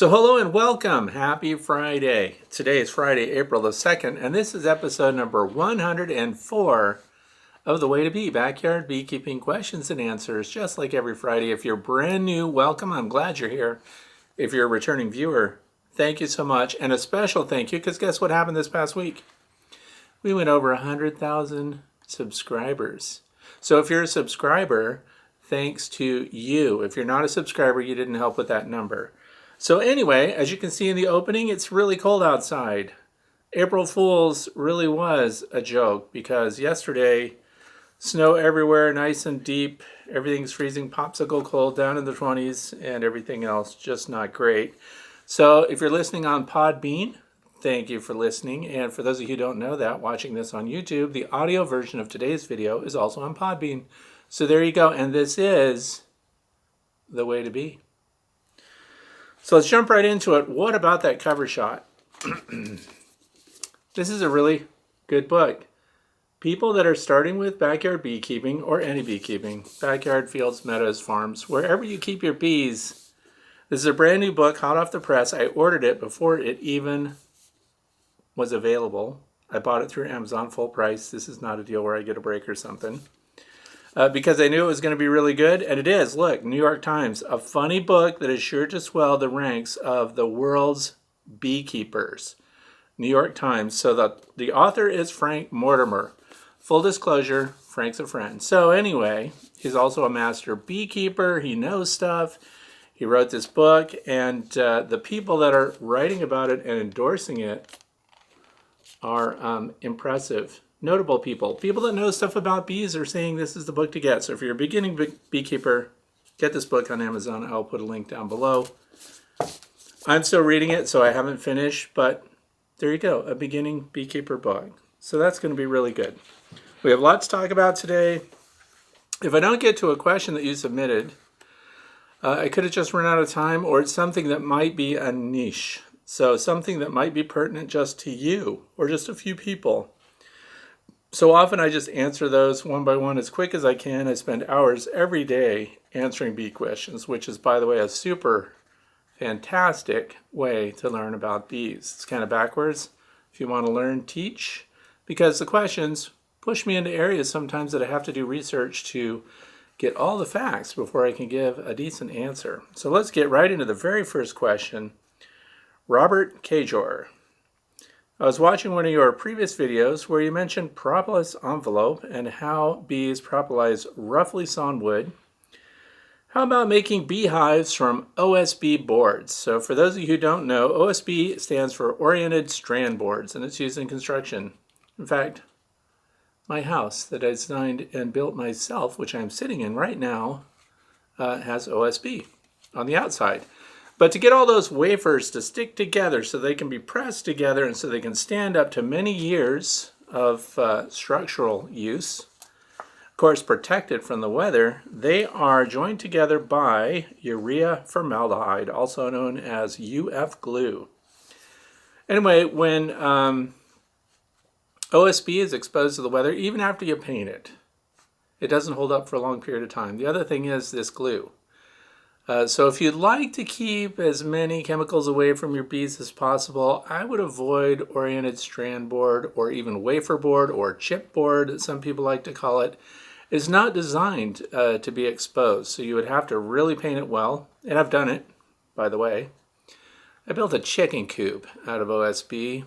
So hello and welcome. Happy Friday. Today is Friday, April the 2nd, and this is episode number 104 of The Way to Bee, Backyard Beekeeping Questions and Answers, just like every Friday. If you're brand new, welcome. I'm glad you're here. If you're a returning viewer, thank you so much. And a special thank you, because guess what happened this past week? We went over 100,000 subscribers. So if you're a subscriber, thanks to you. If you're not a subscriber, you didn't help with that number. So anyway, as you can see in the opening, it's really cold outside. April Fool's really was a joke because yesterday, snow everywhere, nice and deep. Everything's freezing popsicle cold down in the 20s and everything else just not great. So if you're listening on Podbean, thank you for listening. And for those of you who don't know that, watching this on YouTube, the audio version of today's video is also on Podbean. So there you go. And this is The Way to Bee. So let's jump right into it. What about that cover shot? This is a really good book. People that are starting with backyard beekeeping or any beekeeping, backyard, fields, meadows, farms, wherever you keep your bees. This is a brand new book, hot off the press. I ordered it before it even was available. I bought it through Amazon full price. This is not a deal where I get a break or something. Because I knew it was going to be really good, and it is. Look, New York Times, a funny book that is sure to swell the ranks of the world's beekeepers. New York Times. So the author is Frank Mortimer. Full disclosure, Frank's a friend. So anyway, he's also a master beekeeper. He knows stuff. He wrote this book, and the people that are writing about it and endorsing it are impressive. Notable people that know stuff about bees are saying this is the book to get. So if you're a beginning beekeeper, get this book on Amazon. I'll put a link down below. I'm still reading it, so I haven't finished, but there you go, a beginning beekeeper book. So that's going to be really good. We have lots to talk about today. If I don't get to a question that you submitted, I could have just run out of time, or it's something that might be a niche. So something that might be pertinent just to you or just a few people. So often I just answer those one by one as quick as I can. I spend hours every day answering bee questions, which is, by the way, a super fantastic way to learn about bees. It's kind of backwards. If you want to learn, teach, because the questions push me into areas sometimes that I have to do research to get all the facts before I can give a decent answer. So let's get right into the very first question. Robert Kajor. I was watching one of your previous videos where you mentioned propolis envelope and how bees propolize roughly sawn wood. How about making beehives from OSB boards? So for those of you who don't know, OSB stands for Oriented Strand Boards, and it's used in construction. In fact, my house that I designed and built myself, which I'm sitting in right now, has OSB on the outside. But to get all those wafers to stick together so they can be pressed together and so they can stand up to many years of structural use, of course protected from the weather, they are joined together by urea formaldehyde, also known as UF glue. Anyway, when OSB is exposed to the weather, even after you paint it, it doesn't hold up for a long period of time. The other thing is this glue. So if you'd like to keep as many chemicals away from your bees as possible, I would avoid oriented strand board or even wafer board or chip board, as some people like to call it. It's not designed to be exposed, so you would have to really paint it well. And I've done it, by the way. I built a chicken coop out of OSB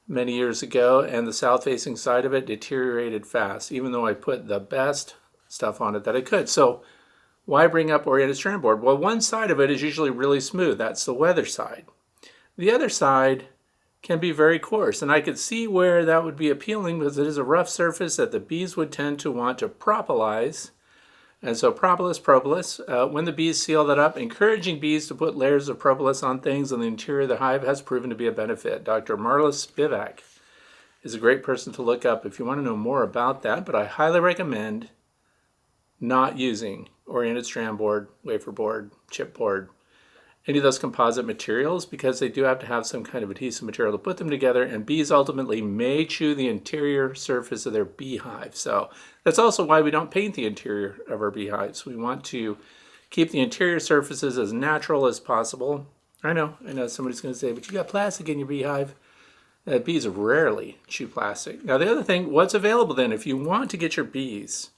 many years ago, and the south-facing side of it deteriorated fast, even though I put the best stuff on it that I could. So why bring up oriented strand board? Well, one side of it is usually really smooth. That's the weather side. The other side can be very coarse, and I could see where that would be appealing because it is a rough surface that the bees would tend to want to propolize. And so propolis, when the bees seal that up, encouraging bees to put layers of propolis on things in the interior of the hive has proven to be a benefit. Dr. Marla Spivak is a great person to look up if you want to know more about that, but I highly recommend not using oriented strand board, wafer board, chip board, any of those composite materials, because they do have to have some kind of adhesive material to put them together, and bees ultimately may chew the interior surface of their beehive. So that's also why we don't paint the interior of our beehives. We want to keep the interior surfaces as natural as possible. I know somebody's going to say, but you got plastic in your beehive. Bees rarely chew plastic. Now the other thing, what's available then if you want to get your bees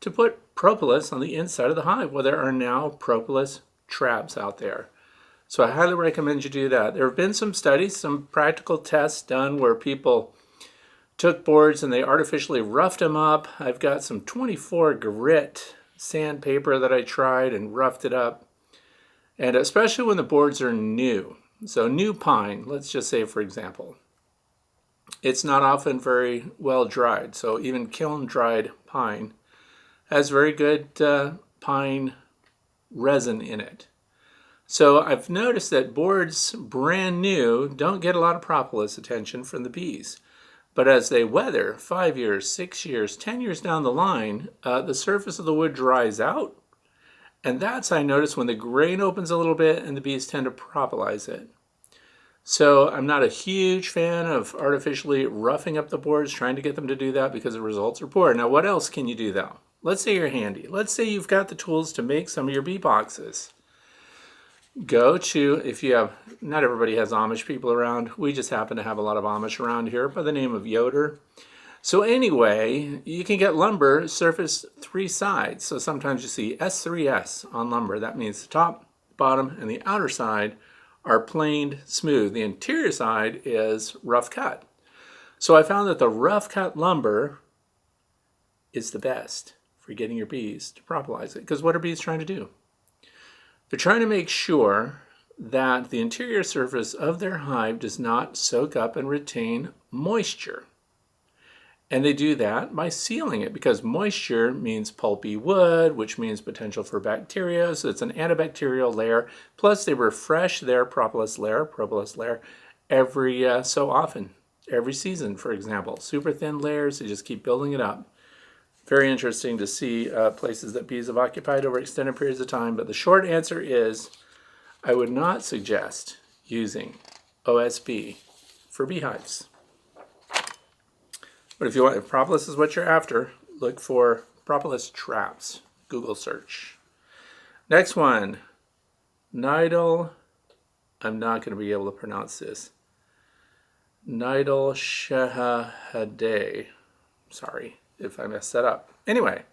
to put propolis on the inside of the hive? Well, there are now propolis traps out there. So I highly recommend you do that. There have been some studies, some practical tests done where people took boards and they artificially roughed them up. I've got some 24 grit sandpaper that I tried and roughed it up. And especially when the boards are new. So new pine, let's just say for example, it's not often very well dried. So even kiln dried pine has very good pine resin in it. So I've noticed that boards brand new don't get a lot of propolis attention from the bees. But as they weather 5 years, 6 years, 10 years down the line, the surface of the wood dries out. And that's, I notice, when the grain opens a little bit and the bees tend to propolis it. So I'm not a huge fan of artificially roughing up the boards, trying to get them to do that because the results are poor. Now, what else can you do though? Let's say you're handy. Let's say you've got the tools to make some of your bee boxes. Go to, if you have, not everybody has Amish people around. We just happen to have a lot of Amish around here by the name of Yoder. So anyway, you can get lumber surface 3 sides. So sometimes you see S3S on lumber. That means the top, bottom, and the outer side are planed smooth. The interior side is rough cut. So I found that the rough cut lumber is the best for getting your bees to propolis it. Because what are bees trying to do? They're trying to make sure that the interior surface of their hive does not soak up and retain moisture. And they do that by sealing it because moisture means pulpy wood, which means potential for bacteria. So it's an antibacterial layer. Plus they refresh their propolis layer every so often, every season, for example. Super thin layers, they just keep building it up. Very interesting to see places that bees have occupied over extended periods of time. But the short answer is I would not suggest using OSB for beehives. But if propolis is what you're after, look for propolis traps. Google search. Next one, Nidal. I'm not going to be able to pronounce this. Nidal Shehadeh. Sorry if I messed that up. Anyway,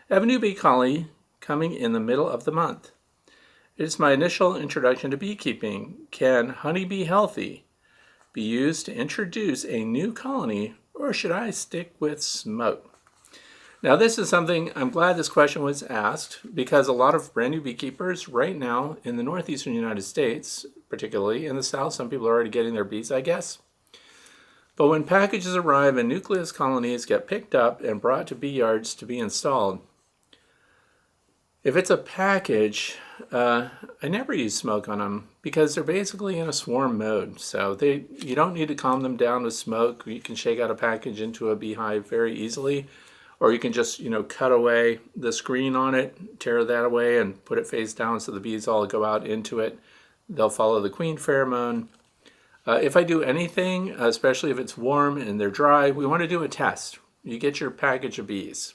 I have a new bee colony coming in the middle of the month. It is my initial introduction to beekeeping. Can Honey Bee Healthy be used to introduce a new colony, or should I stick with smoke? Now this is something, I'm glad this question was asked because a lot of brand new beekeepers right now in the northeastern United States, particularly in the south, some people are already getting their bees, I guess. But when packages arrive and nucleus colonies get picked up and brought to bee yards to be installed, if it's a package, I never use smoke on them because they're basically in a swarm mode. So you don't need to calm them down with smoke. You can shake out a package into a beehive very easily, or you can just, cut away the screen on it, tear that away and put it face down so the bees all go out into it. They'll follow the queen pheromone. If I do anything, especially if it's warm and they're dry, we want to do a test. You get your package of bees.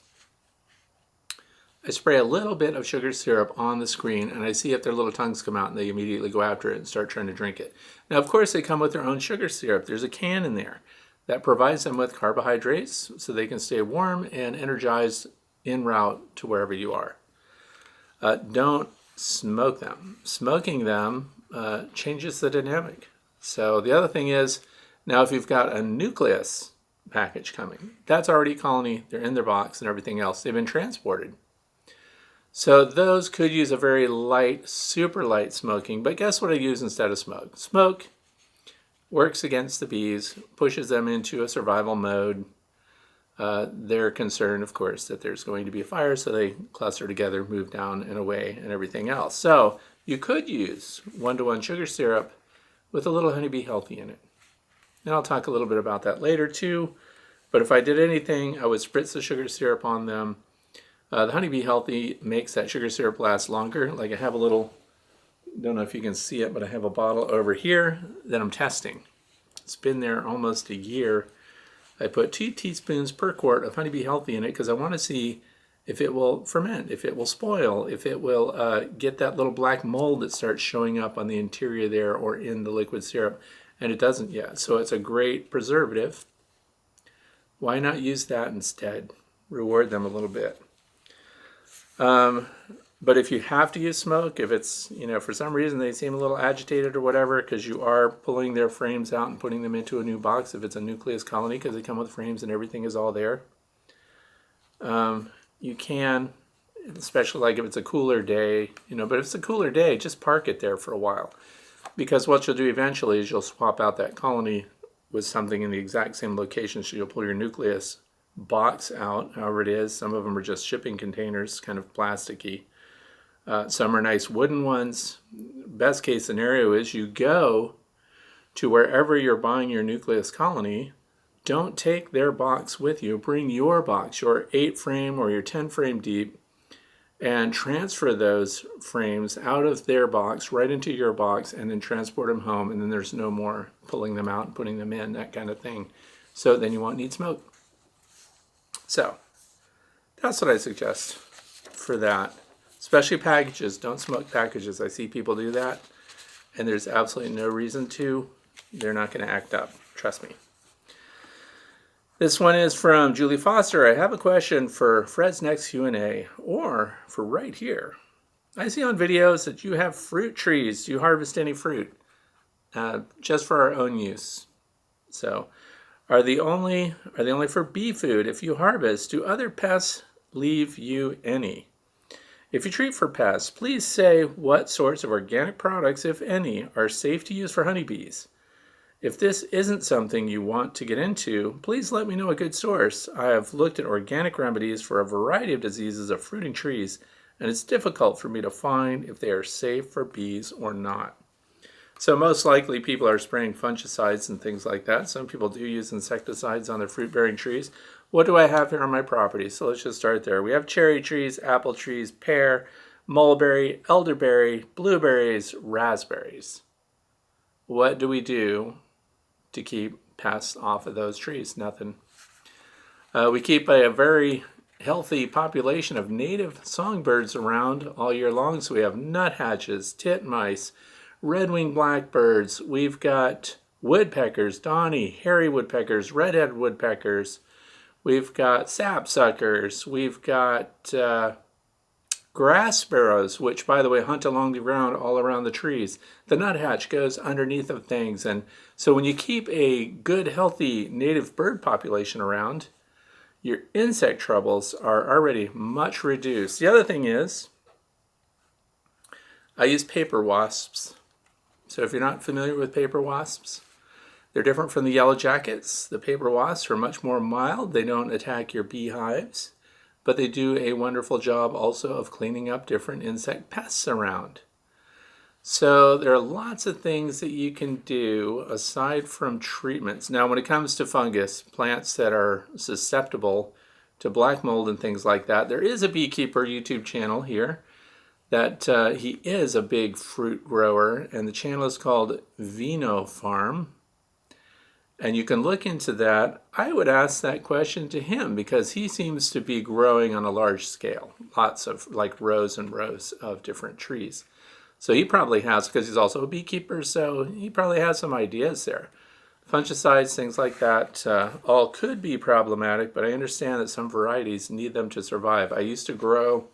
I spray a little bit of sugar syrup on the screen and I see if their little tongues come out and they immediately go after it and start trying to drink it. Now, of course, they come with their own sugar syrup. There's a can in there that provides them with carbohydrates so they can stay warm and energized en route to wherever you are. Don't smoke them. Smoking them changes the dynamic. So the other thing is, now if you've got a nucleus package coming, that's already a colony, they're in their box and everything else, they've been transported. So those could use a very light, super light smoking, but guess what I use instead of smoke? Smoke works against the bees, pushes them into a survival mode. They're concerned, of course, that there's going to be a fire, so they cluster together, move down and away and everything else. So you could use 1-to-1 sugar syrup with a little Honey Bee Healthy in it. And I'll talk a little bit about that later too, but if I did anything, I would spritz the sugar syrup on them. The Honey Bee Healthy makes that sugar syrup last longer. Like I have a little, don't know if you can see it, but I have a bottle over here that I'm testing. It's been there almost a year. I put 2 teaspoons per quart of Honey Bee Healthy in it because I want to see if it will ferment, if it will spoil, if it will get that little black mold that starts showing up on the interior there or in the liquid syrup, and it doesn't yet. So it's a great preservative. Why not use that instead? Reward them a little bit. But if you have to use smoke, if it's, for some reason they seem a little agitated or whatever, because you are pulling their frames out and putting them into a new box, if it's a nucleus colony, because they come with frames and everything is all there, you can, especially like if it's a cooler day, but if it's a cooler day, just park it there for a while. Because what you'll do eventually is you'll swap out that colony with something in the exact same location. So you'll pull your nucleus box out, however it is. Some of them are just shipping containers, kind of plasticky. Some are nice wooden ones. Best case scenario is you go to wherever you're buying your nucleus colony. Don't take their box with you. Bring your box, your 8 frame or your 10 frame deep, and transfer those frames out of their box right into your box, and then transport them home, and then there's no more pulling them out and putting them in, that kind of thing. So then you won't need smoke. So that's what I suggest for that. Especially packages. Don't smoke packages. I see people do that, and there's absolutely no reason to. They're not going to act up. Trust me. This one is from Julie Foster. I have a question for Fred's next Q&A, or for right here. I see on videos that you have fruit trees. Do you harvest any fruit? Just for our own use. So, are they only for bee food? If you harvest, do other pests leave you any? If you treat for pests, please say what sorts of organic products, if any, are safe to use for honeybees. If this isn't something you want to get into, please let me know a good source. I have looked at organic remedies for a variety of diseases of fruiting trees, and it's difficult for me to find if they are safe for bees or not. So most likely people are spraying fungicides and things like that. Some people do use insecticides on their fruit-bearing trees. What do I have here on my property? So let's just start there. We have cherry trees, apple trees, pear, mulberry, elderberry, blueberries, raspberries. What do we do to keep pests off of those trees? Nothing. We keep a very healthy population of native songbirds around all year long. So we have nuthatches, titmice, red-winged blackbirds. We've got woodpeckers, Donny, hairy woodpeckers, red-headed woodpeckers. We've got sapsuckers. We've got grass sparrows, which, by the way, hunt along the ground all around the trees. The nuthatch goes underneath of things. And so when you keep a good, healthy native bird population around, your insect troubles are already much reduced. The other thing is, I use paper wasps. So if you're not familiar with paper wasps, they're different from the yellow jackets. The paper wasps are much more mild. They don't attack your beehives, but they do a wonderful job also of cleaning up different insect pests around. So there are lots of things that you can do aside from treatments. Now, when it comes to fungus, plants that are susceptible to black mold and things like that, there is a beekeeper YouTube channel here that he is a big fruit grower, and the channel is called Vino Farm. And you can look into that. I would ask that question to him because he seems to be growing on a large scale. Lots of like rows and rows of different trees. So he probably has, because he's also a beekeeper, so he probably has some ideas there. Fungicides, things like that, all could be problematic, but I understand that some varieties need them to survive. I used to grow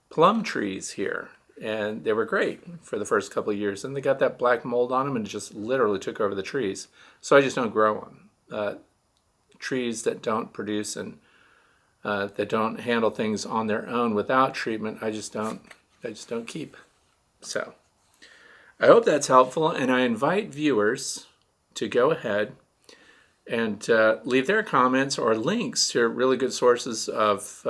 plum trees here, and they were great for the first couple of years. And they got that black mold on them and it just literally took over the trees. So I just don't grow them. Trees that don't produce and that don't handle things on their own without treatment, I just don't keep. So I hope that's helpful, and I invite viewers to go ahead and leave their comments or links to really good sources of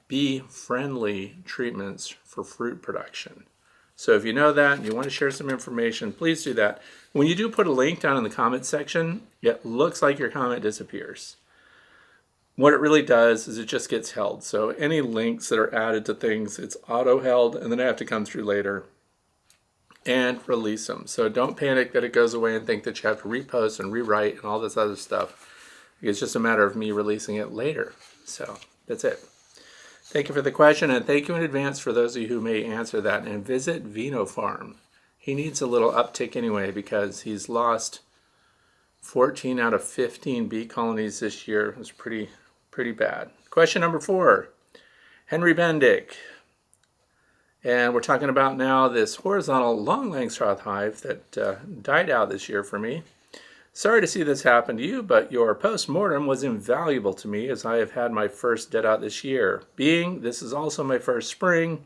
bee-friendly treatments for fruit production. So if you know that and you want to share some information, please do that. When you do put a link down in the comment section, it looks like your comment disappears. What it really does is it just gets held. So any links that are added to things, it's auto-held, and then I have to come through later and release them. So don't panic that it goes away and think that you have to repost and rewrite and all this other stuff. It's just a matter of me releasing it later. So that's it. Thank you for the question, and thank you in advance for those of you who may answer that. And visit Vino Farm. He needs a little uptick anyway because he's lost 14 out of 15 bee colonies this year. It was pretty bad. Question number 4, Henry Bendick. And we're talking about now this horizontal long Langstroth hive that died out this year for me. Sorry to see this happen to you, but your post-mortem was invaluable to me as I have had my first dead out this year. Being this is also my first spring,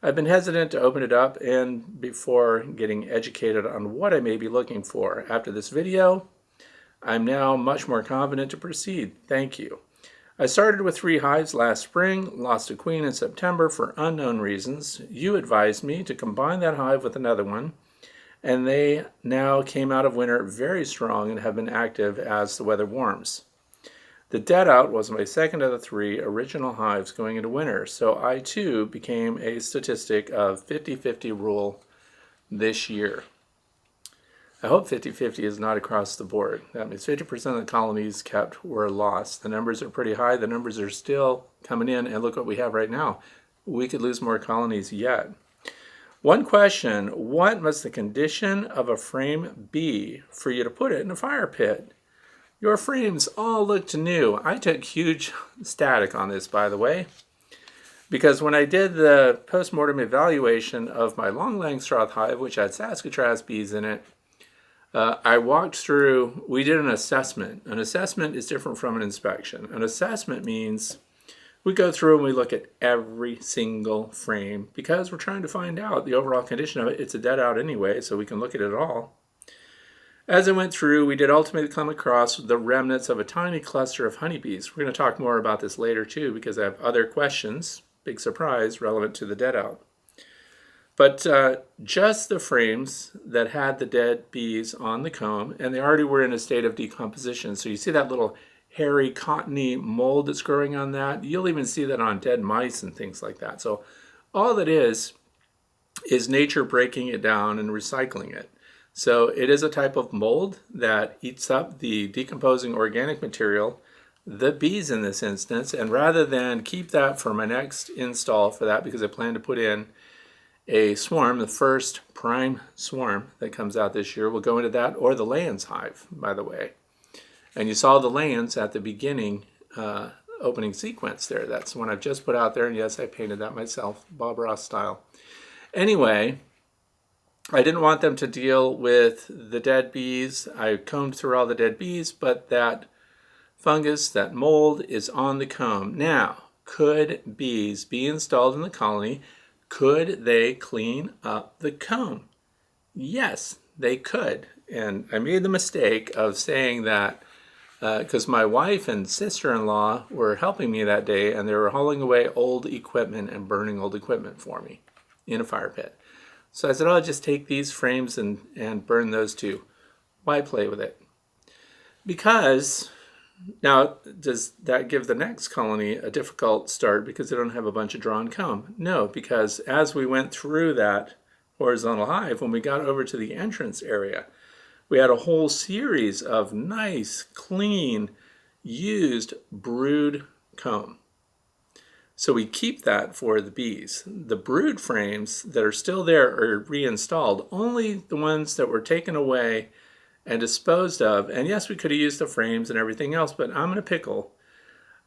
I've been hesitant to open it up and before getting educated on what I may be looking for. After this video, I'm now much more confident to proceed. Thank you. I started with 3 hives last spring, lost a queen in September for unknown reasons. You advised me to combine that hive with another one, and they now came out of winter very strong and have been active as the weather warms. The dead out was my second of the 3 original hives going into winter, so I too became a statistic of 50-50 rule this year. I hope 50-50 is not across the board. That means 50% of the colonies kept were lost. The numbers are pretty high. The numbers are still coming in, and look what we have right now. We could lose more colonies yet. One question, what must the condition of a frame be for you to put it in a fire pit? Your frames all looked new. I took huge static on this, by the way, because when I did the post-mortem evaluation of my long Langstroth hive, which had Saskatraz bees in it, I walked through, we did an assessment. An assessment is different from an inspection. An assessment means we go through and we look at every single frame because we're trying to find out the overall condition of it. It's a dead out anyway, so we can look at it all. As I went through, we did ultimately come across the remnants of a tiny cluster of honeybees. We're going to talk more about this later too because I have other questions, big surprise, relevant to the dead out. But just the frames that had the dead bees on the comb, and they already were in a state of decomposition. So you see that little hairy, cottony mold that's growing on that. You'll even see that on dead mice and things like that. So all that is nature breaking it down and recycling it. So it is a type of mold that eats up the decomposing organic material, the bees in this instance, and rather than keep that for my next install for that, because I plan to put in a swarm, the first prime swarm that comes out this year will go into that, or the Layens hive, by the way. And you saw the Layens at the beginning opening sequence there. That's the one I've just put out there, and yes, I painted that myself, Bob Ross style. Anyway, I didn't want them to deal with the dead bees. I combed through all the dead bees, but that fungus, that mold, is on the comb. Now, could bees be installed in the colony? Could they clean up the comb? Yes, they could. And I made the mistake of saying that because my wife and sister-in-law were helping me that day, and they were hauling away old equipment and burning old equipment for me in a fire pit. So I said, oh, I'll just take these frames and burn those too. Why play with it? Because now, does that give the next colony a difficult start because they don't have a bunch of drawn comb? No, because as we went through that horizontal hive, when we got over to the entrance area, we had a whole series of nice, clean, used brood comb. So we keep that for the bees. The brood frames that are still there are reinstalled. Only the ones that were taken away and disposed of, and yes, we could have used the frames and everything else, but I'm in a pickle.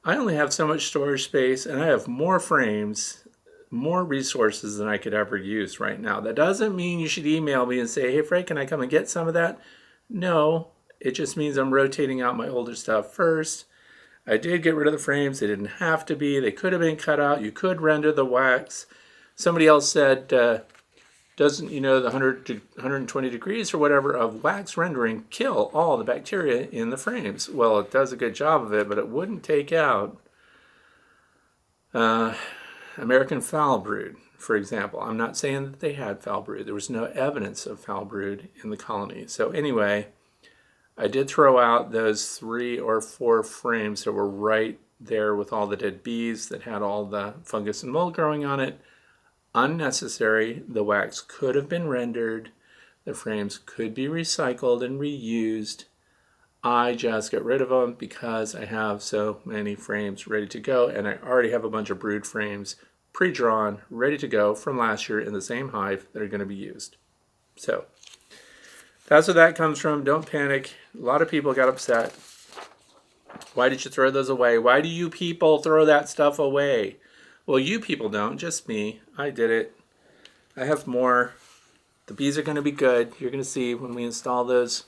I only have so much storage space, and I have more frames, more resources than I could ever use right now. That doesn't mean you should email me and say, hey, Frank, can I come and get some of that? No, it just means I'm rotating out my older stuff first. I did get rid of the frames. They didn't have to be. They could have been cut out. You could render the wax. Somebody else said, doesn't, the 100 to 120 degrees or whatever of wax rendering kill all the bacteria in the frames? Well, it does a good job of it, but it wouldn't take out American foul brood, for example. I'm not saying that they had foul brood. There was no evidence of foul brood in the colony. So anyway, I did throw out those 3 or 4 frames that were right there with all the dead bees that had all the fungus and mold growing on it. Unnecessary. The wax could have been rendered. The frames could be recycled and reused. I just get rid of them because I have so many frames ready to go, and I already have a bunch of brood frames pre-drawn, ready to go from last year in the same hive that are going to be used. So that's where that comes from. Don't panic. A lot of people got upset. Why did you throw those away? Why do you people throw that stuff away? Well, you people don't, just me. I did it. I have more. The bees are going to be good. You're going to see when we install those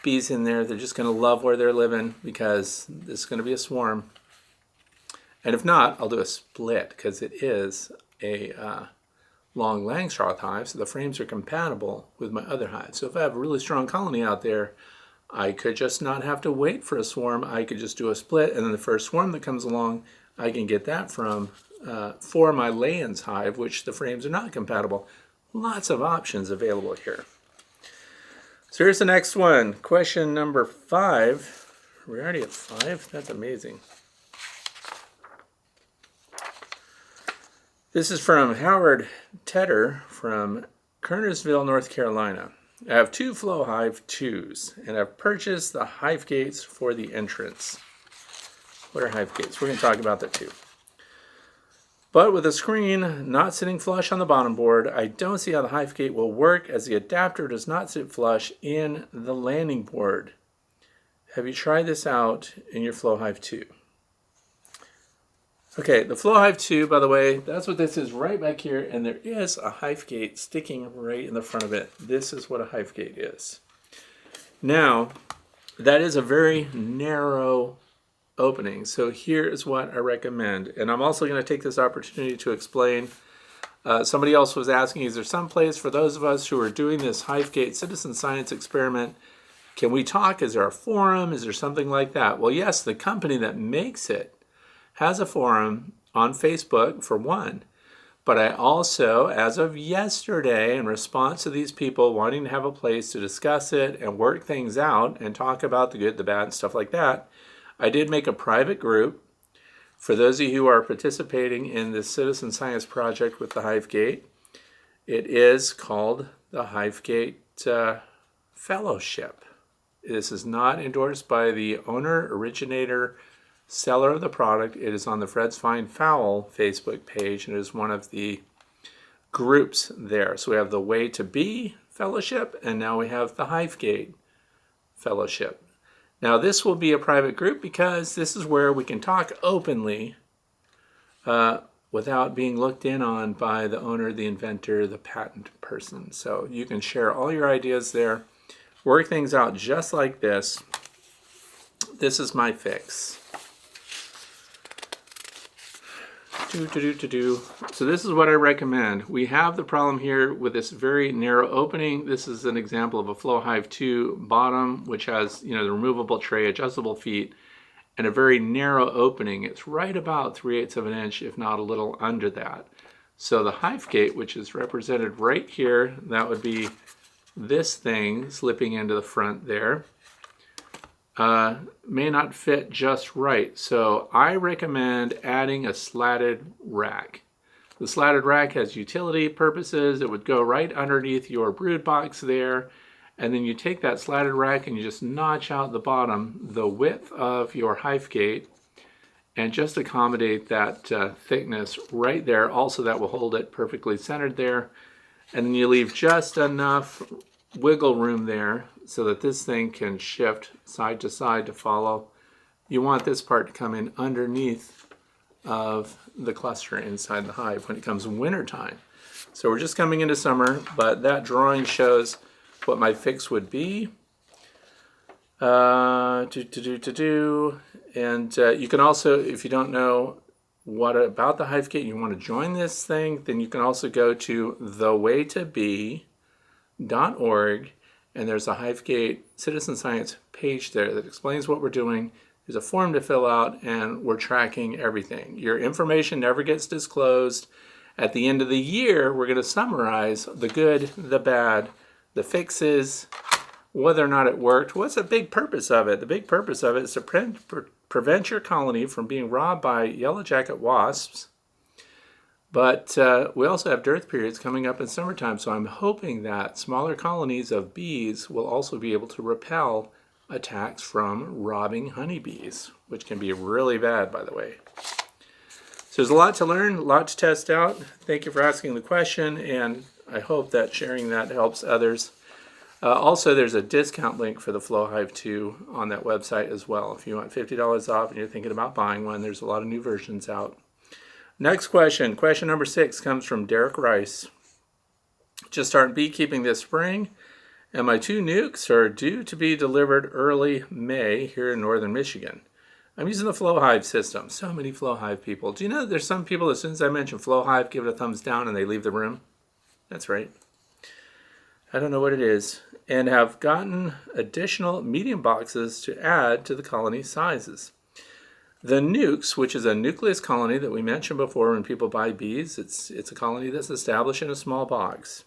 bees in there, they're just going to love where they're living because this is going to be a swarm. And if not, I'll do a split because it is a long Langstroth hive, so the frames are compatible with my other hive. So if I have a really strong colony out there, I could just not have to wait for a swarm. I could just do a split, and then the first swarm that comes along, I can get that from for my Layens hive, which the frames are not compatible. Lots of options available here. So here's the next one. Question number 5. We're already at 5? That's amazing. This is from Howard Tedder from Kernersville, North Carolina. I have 2 Flow Hive 2s, and I've purchased the hive gates for the entrance. What are hive gates? We're going to talk about that too. But with the screen not sitting flush on the bottom board, I don't see how the hive gate will work as the adapter does not sit flush in the landing board. Have you tried this out in your Flow Hive 2? Okay, the Flow Hive 2, by the way, that's what this is right back here, and there is a hive gate sticking right in the front of it. This is what a hive gate is. Now, that is a very narrow opening, so here is what I recommend. And I'm also going to take this opportunity to explain. Somebody else was asking, is there some place for those of us who are doing this hive gate citizen science experiment? Can we talk? Is there a forum? Is there something like that? Well, yes, the company that makes it has a forum on Facebook for one, but I also, as of yesterday, in response to these people wanting to have a place to discuss it and work things out and talk about the good, the bad, and stuff like that, I did make a private group for those of you who are participating in this citizen science project with the HiveGate. It is called the HiveGate Fellowship. This is not endorsed by the owner, originator, seller of the product. It is on the Fred's Fine Fowl Facebook page, and it is one of the groups there. So we have the Way to Be Fellowship, and now we have the HiveGate Fellowship. Now this will be a private group because this is where we can talk openly without being looked in on by the owner, the inventor, the patent person. So you can share all your ideas there, work things out just like this. This is my fix. So this is what I recommend. We have the problem here with this very narrow opening. This is an example of a Flow Hive 2 bottom, which has, the removable tray, adjustable feet, and a very narrow opening. It's right about 3/8 of an inch, if not a little under that. So the hive gate, which is represented right here, that would be this thing slipping into the front there, may not fit just right. So I recommend adding a slatted rack. The slatted rack has utility purposes. It would go right underneath your brood box there, and then you take that slatted rack and you just notch out the bottom, the width of your hive gate, and just accommodate that thickness right there. Also, that will hold it perfectly centered there, and then you leave just enough wiggle room there so that this thing can shift side to side to follow. You want this part to come in underneath of the cluster inside the hive when it comes winter time. So we're just coming into summer, but that drawing shows what my fix would be. And you can also, if you don't know what about the HiveGate, you want to join this thing, then you can also go to thewaytobe.org, and there's a HiveGate citizen science page there that explains what we're doing. There's a form to fill out, and we're tracking everything. Your information never gets disclosed. At the end of the year, we're going to summarize the good, the bad, the fixes, whether or not it worked. What's the big purpose of it? The big purpose of it is to prevent your colony from being robbed by yellow jacket wasps. But we also have dearth periods coming up in summertime, so I'm hoping that smaller colonies of bees will also be able to repel attacks from robbing honeybees, which can be really bad, by the way. So there's a lot to learn, a lot to test out. Thank you for asking the question, and I hope that sharing that helps others. Also, there's a discount link for the FlowHive 2 on that website as well. If you want $50 off and you're thinking about buying one, there's a lot of new versions out. Next question, question number 6 comes from Derek Rice. Just started beekeeping this spring, and my 2 nukes are due to be delivered early May here in northern Michigan. I'm using the FlowHive system. So many FlowHive people. Do you know that there's some people, as soon as I mention FlowHive, give it a thumbs down and they leave the room? That's right. I don't know what it is. And have gotten additional medium boxes to add to the colony sizes. The nukes, which is a nucleus colony that we mentioned before when people buy bees, it's a colony that's established in a small box.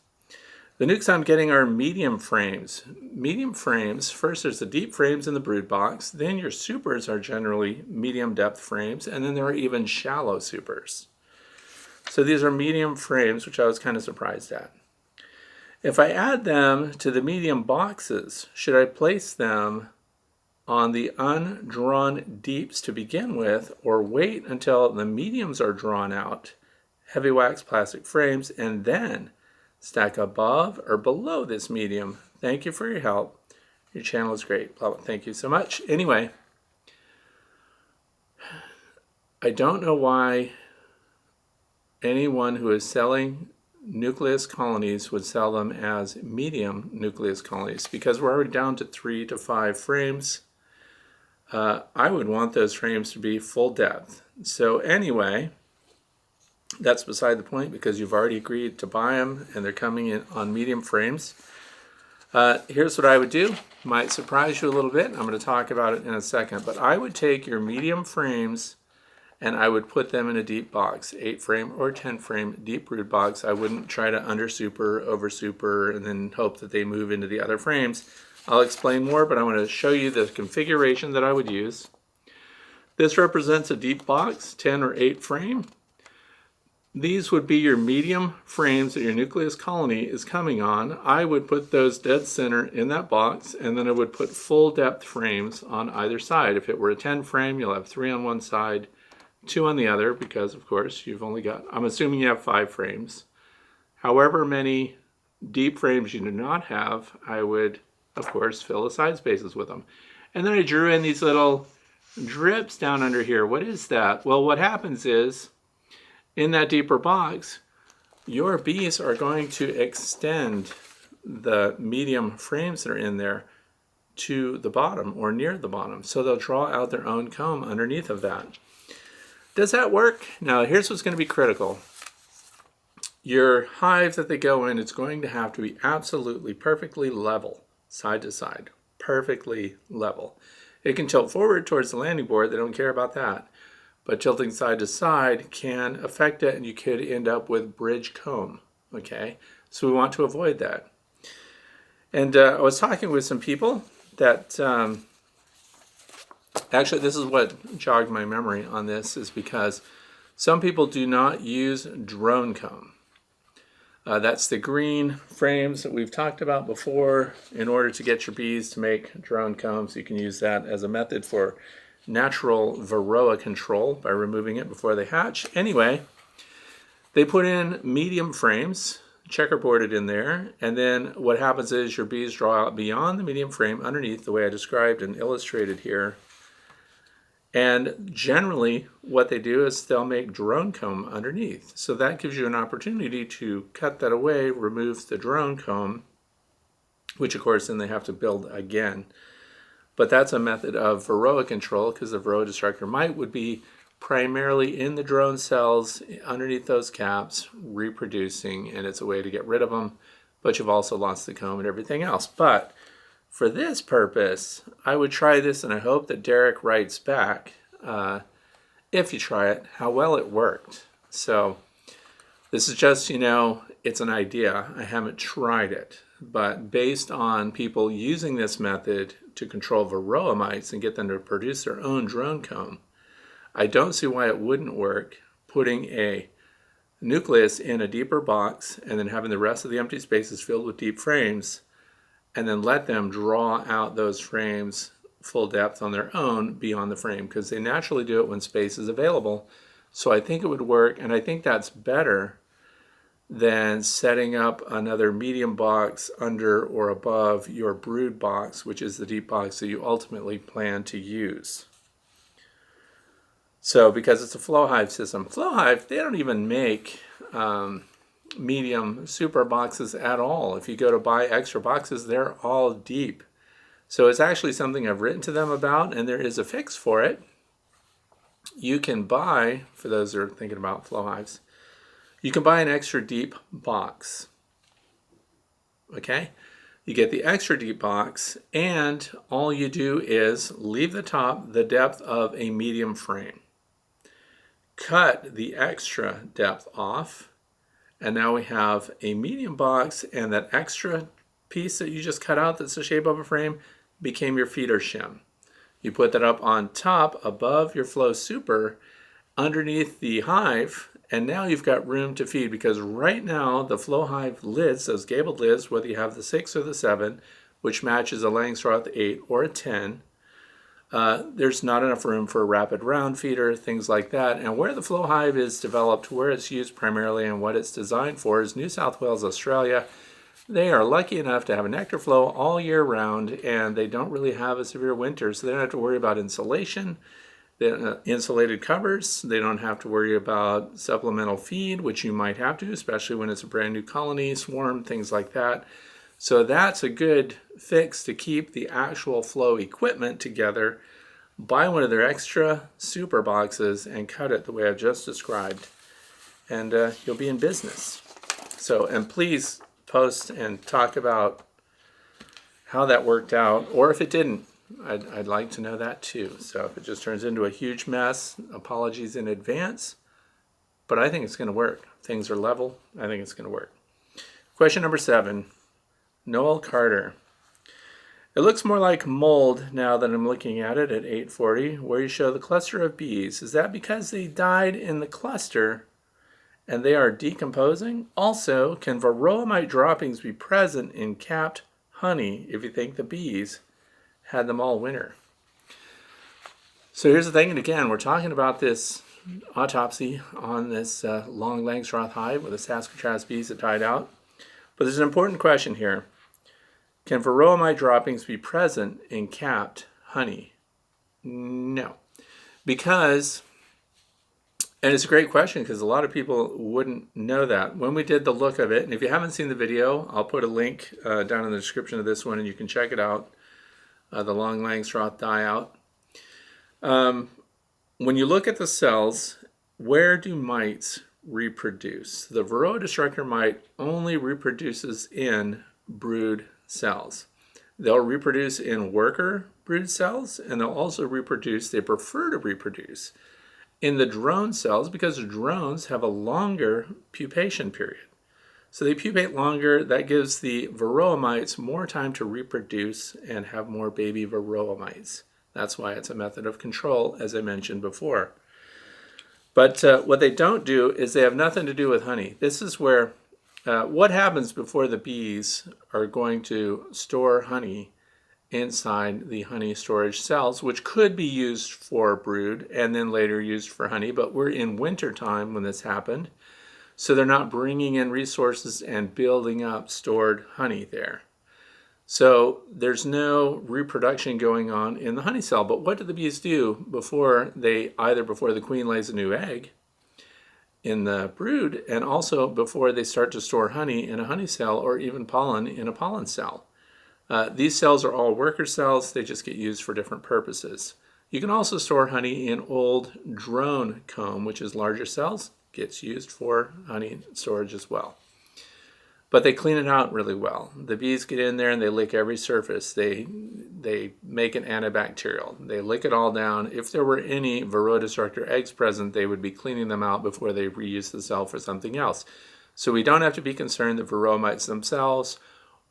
The nukes I'm getting are medium frames. Medium frames, first there's the deep frames in the brood box, then your supers are generally medium depth frames, and then there are even shallow supers. So these are medium frames, which I was kind of surprised at. If I add them to the medium boxes, should I place them on the undrawn deeps to begin with, or wait until the mediums are drawn out, heavy wax plastic frames, and then stack above or below this medium? Thank you for your help. Your channel is great. Thank you so much. Anyway, I don't know why anyone who is selling nucleus colonies would sell them as medium nucleus colonies, because we're already down to 3 to 5 frames. I would want those frames to be full depth. So anyway, that's beside the point, because you've already agreed to buy them and they're coming in on medium frames. Here's what I would do. Might surprise you a little bit. I'm going to talk about it in a second, but I would take your medium frames and I would put them in a deep box, 8 frame or 10 frame deep brood box. I wouldn't try to under super, over super, and then hope that they move into the other frames. I'll explain more, but I want to show you the configuration that I would use. This represents a deep box, 10 or 8 frame. These would be your medium frames that your nucleus colony is coming on. I would put those dead center in that box, and then I would put full depth frames on either side. If it were a 10 frame, you'll have 3 on one side, 2 on the other, because of course you've only got, I'm assuming you have 5 frames. However many deep frames you do not have, I would of course fill the side spaces with them. And then I drew in these little drips down under here. What is that? Well, what happens is, in that deeper box, your bees are going to extend the medium frames that are in there to the bottom or near the bottom. So they'll draw out their own comb underneath of that. Does that work? Now, here's what's going to be critical. Your hive that they go in, it's going to have to be absolutely perfectly level, side to side, perfectly level. It can tilt forward towards the landing board. They don't care about that. But tilting side to side can affect it, and you could end up with bridge comb, okay? So we want to avoid that. And I was talking with some people that, actually this is what jogged my memory on this, is because some people do not use drone comb. That's the green frames that we've talked about before. In order to get your bees to make drone combs, you can use that as a method for natural varroa control by removing it before they hatch. Anyway, they put in medium frames, checkerboarded in there, and then what happens is your bees draw out beyond the medium frame underneath, the way I described and illustrated here. And generally what they do is they'll make drone comb underneath. So that gives you an opportunity to cut that away, remove the drone comb, which of course then they have to build again. But that's a method of varroa control, because the varroa destructor mite would be primarily in the drone cells underneath those caps reproducing, and it's a way to get rid of them, but you've also lost the comb and everything else. But for this purpose, I would try this, and I hope that Derek writes back, if you try it, how well it worked. So this is just, it's an idea. I haven't tried it. But based on people using this method to control varroa mites and get them to produce their own drone comb, I don't see why it wouldn't work putting a nucleus in a deeper box and then having the rest of the empty spaces filled with deep frames, and then let them draw out those frames full depth on their own beyond the frame, because they naturally do it when space is available. So I think it would work, and I think that's better than setting up another medium box under or above your brood box, which is the deep box that you ultimately plan to use. So because it's a flow hive system, flow hive, they don't even make medium super boxes at all. If you go to buy extra boxes, they're all deep. So it's actually something I've written to them about, and there is a fix for it. You can buy, for those that are thinking about flow hives, you can buy an extra deep box. Okay? You get the extra deep box, and all you do is leave the top the depth of a medium frame. Cut the extra depth off, and now we have a medium box, and that extra piece that you just cut out that's the shape of a frame became your feeder shim. You put that up on top above your Flow Super underneath the hive, and now you've got room to feed, because right now the Flow Hive lids, those gabled lids, whether you have the 6 or the 7, which matches a Langstroth 8 or a 10, there's not enough room for a rapid round feeder, things like that. And where the Flow Hive is developed, where it's used primarily and what it's designed for is New South Wales, Australia. They are lucky enough to have a nectar flow all year round, and they don't really have a severe winter, so they don't have to worry about insulation, insulated covers. They don't have to worry about supplemental feed, which you might have to, especially when it's a brand new colony, swarm, things like that. So that's a good fix to keep the actual flow equipment together. Buy one of their extra super boxes and cut it the way I've just described, and you'll be in business. So, and please post and talk about how that worked out, or if it didn't. I'd like to know that too. So if it just turns into a huge mess, apologies in advance, but I think it's going to work. Things are level. I think it's going to work. Question number 7, Noel Carter. It looks more like mold now that I'm looking at it at 840, where you show the cluster of bees. Is that because they died in the cluster and they are decomposing? Also, can varroa mite droppings be present in capped honey if you think the bees had them all winter? So here's the thing, and again, we're talking about this autopsy on this long Langstroth hive with the Saskatraz bees that died out. But there's an important question here. Can varroa mite droppings be present in capped honey? No. Because, and it's a great question because a lot of people wouldn't know that. When we did the look of it, and if you haven't seen the video, I'll put a link down in the description of this one and you can check it out. The long Langstroth die out. When you look at the cells, where do mites reproduce? The Varroa destructor mite only reproduces in brood cells. They'll reproduce in worker brood cells, and they'll also reproduce, they prefer to reproduce, in the drone cells because drones have a longer pupation period. So they pupate longer. That gives the varroa mites more time to reproduce and have more baby varroa mites. That's why it's a method of control, as I mentioned before. But what they don't do is they have nothing to do with honey. This is where what happens before the bees are going to store honey inside the honey storage cells, which could be used for brood and then later used for honey. But we're in winter time when this happened. So they're not bringing in resources and building up stored honey there. So there's no reproduction going on in the honey cell. But what do the bees do before the queen lays a new egg in the brood, and also before they start to store honey in a honey cell or even pollen in a pollen cell? These cells are all worker cells. They just get used for different purposes. You can also store honey in old drone comb, which is larger cells. Gets used for honey storage as well. But they clean it out really well. The bees get in there and they lick every surface. They make it antibacterial. They lick it all down. If there were any Varroa destructor eggs present, they would be cleaning them out before they reuse the cell for something else. So we don't have to be concerned that Varroa mites themselves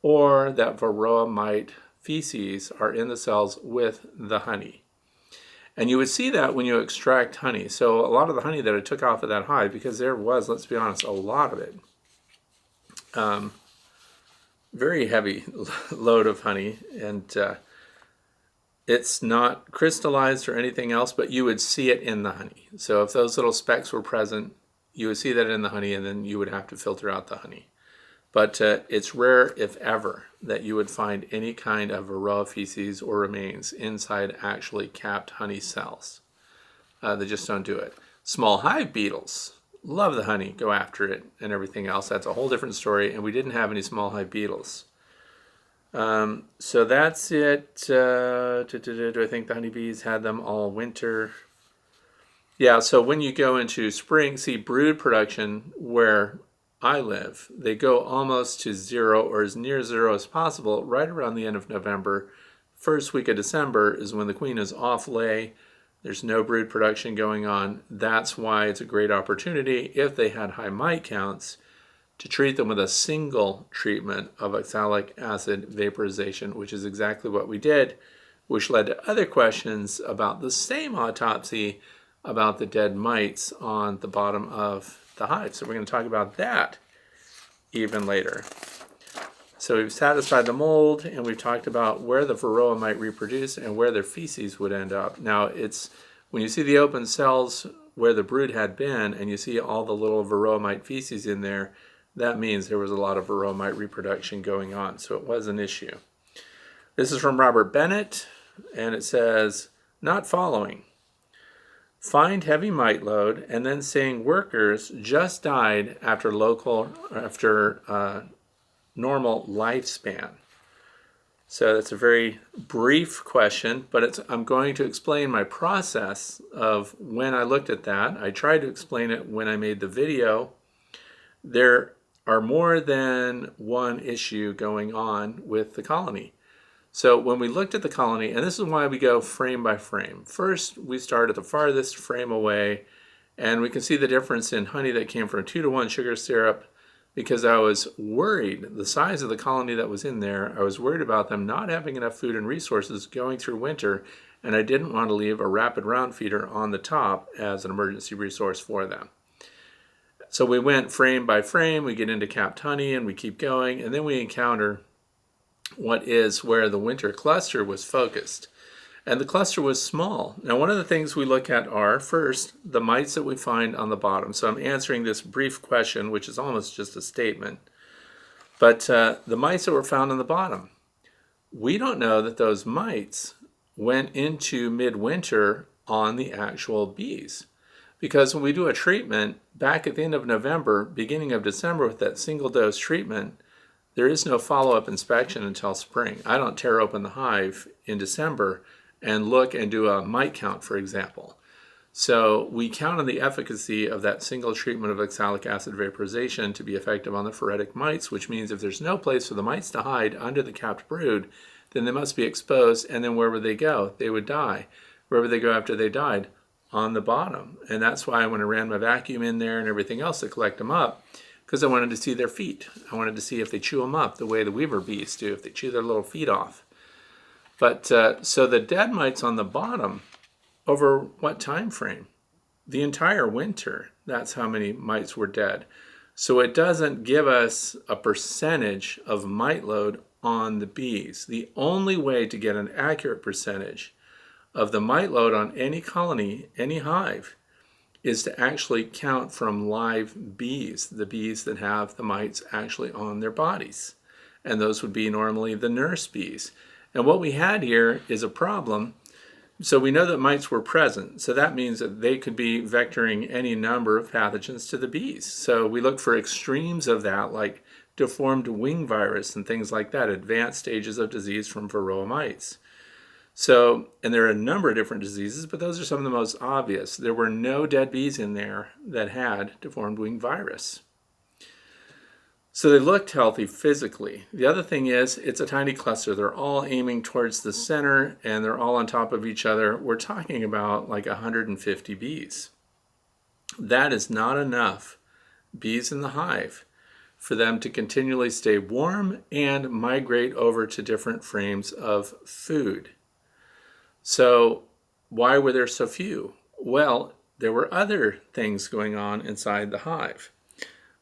or that Varroa mite feces are in the cells with the honey. And you would see that when you extract honey. So a lot of the honey that I took off of that hive, because there was, let's be honest, a lot of it, very heavy load of honey, and it's not crystallized or anything else, but you would see it in the honey. So if those little specks were present, you would see that in the honey, and then you would have to filter out the honey. But it's rare, if ever, that you would find any kind of Varroa feces or remains inside actually capped honey cells. They just don't do it. Small hive beetles love the honey, go after it, and everything else. That's a whole different story, and we didn't have any small hive beetles. So that's it. Do I think the honeybees had them all winter? Yeah, so when you go into spring, see brood production where I live, they go almost to zero or as near zero as possible right around the end of November. First week of December is when the queen is off lay. There's no brood production going on. That's why it's a great opportunity, if they had high mite counts, to treat them with a single treatment of oxalic acid vaporization, which is exactly what we did, which led to other questions about the same autopsy about the dead mites on the bottom of the hive. So we're going to talk about that even later. So we've satisfied the mold, and we've talked about where the Varroa might reproduce and where their feces would end up. Now, it's when you see the open cells where the brood had been, and you see all the little Varroa mite feces in there, that means there was a lot of Varroa mite reproduction going on. So it was an issue. This is from Robert Bennett, and it says, not following. Find heavy mite load, and then saying workers just died after normal lifespan. So that's a very brief question, but I'm going to explain my process of when I looked at that. I tried to explain it when I made the video. There are more than one issue going on with the colony. So when we looked at the colony, and this is why we go frame by frame. First, we start at the farthest frame away, and we can see the difference in honey that came from 2-to-1 sugar syrup, because I was worried, the size of the colony that was in there, I was worried about them not having enough food and resources going through winter, and I didn't want to leave a rapid round feeder on the top as an emergency resource for them. So we went frame by frame, we get into capped honey, and we keep going, and then we encounter what is where the winter cluster was focused. And the cluster was small. Now, one of the things we look at are, first, the mites that we find on the bottom. So I'm answering this brief question, which is almost just a statement. But the mites that were found on the bottom, we don't know that those mites went into midwinter on the actual bees. Because when we do a treatment back at the end of November, beginning of December with that single dose treatment, there is no follow-up inspection until spring. I don't tear open the hive in December and look and do a mite count, for example. So we count on the efficacy of that single treatment of oxalic acid vaporization to be effective on the phoretic mites, which means if there's no place for the mites to hide under the capped brood, then they must be exposed, and then where would they go? They would die. Where would they go after they died? On the bottom. And that's why when I ran my vacuum in there and everything else to collect them up, because I wanted to see their feet. I wanted to see if they chew them up the way the weaver bees do, if they chew their little feet off. But so the dead mites on the bottom, over what time frame? The entire winter. That's how many mites were dead. So it doesn't give us a percentage of mite load on the bees. The only way to get an accurate percentage of the mite load on any colony, any hive, is to actually count from live bees, the bees that have the mites actually on their bodies. And those would be normally the nurse bees. And what we had here is a problem. So we know that mites were present. So that means that they could be vectoring any number of pathogens to the bees. So we look for extremes of that, like deformed wing virus and things like that, advanced stages of disease from Varroa mites. So, and there are a number of different diseases, but those are some of the most obvious. There were no dead bees in there that had deformed wing virus. So they looked healthy physically. The other thing is, it's a tiny cluster. They're all aiming towards the center, and they're all on top of each other. We're talking about like 150 bees. That is not enough bees in the hive for them to continually stay warm and migrate over to different frames of food. So why were there so few? Well, there were other things going on inside the hive.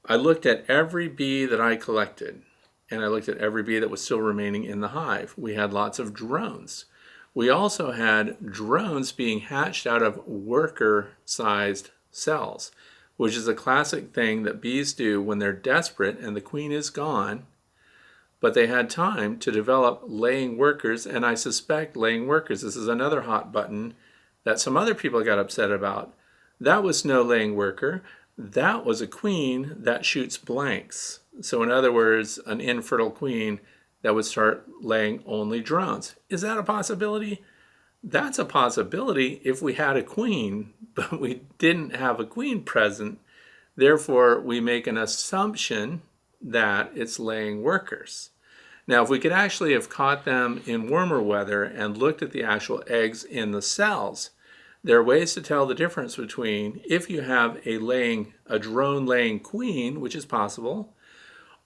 I looked at every bee that I collected, and I looked at every bee that was still remaining in the hive. We had lots of drones. We also had drones being hatched out of worker-sized cells, which is a classic thing that bees do when they're desperate and the queen is gone, but they had time to develop laying workers, and I suspect laying workers, this is another hot button that some other people got upset about. That was no laying worker. That was a queen that shoots blanks. So in other words, an infertile queen that would start laying only drones. Is that a possibility? That's a possibility if we had a queen, but we didn't have a queen present. Therefore, we make an assumption that it's laying workers. Now, if we could actually have caught them in warmer weather and looked at the actual eggs in the cells, there are ways to tell the difference between if you have a drone laying queen, which is possible,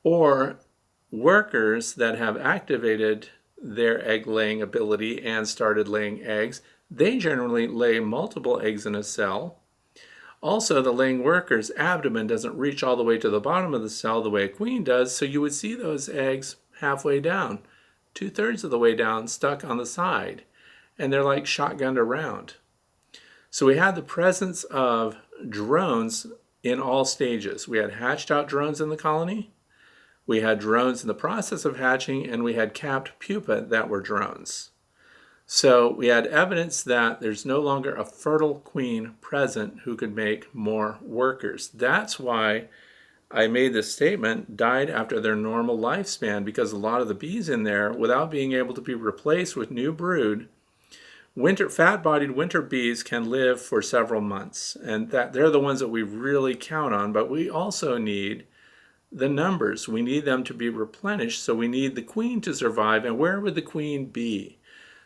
or workers that have activated their egg laying ability and started laying eggs. They generally lay multiple eggs in a cell. Also, the laying worker's abdomen doesn't reach all the way to the bottom of the cell the way a queen does, so you would see those eggs halfway down, 2/3 of the way down, stuck on the side, and they're like shotgunned around. So we had the presence of drones in all stages. We had hatched out drones in the colony, we had drones in the process of hatching, and we had capped pupa that were drones. So we had evidence that there's no longer a fertile queen present who could make more workers. That's why I made this statement, died after their normal lifespan, because a lot of the bees in there, without being able to be replaced with new brood, fat-bodied winter bees can live for several months, and that they're the ones that we really count on, but we also need the numbers. We need them to be replenished, so we need the queen to survive. And where would the queen be?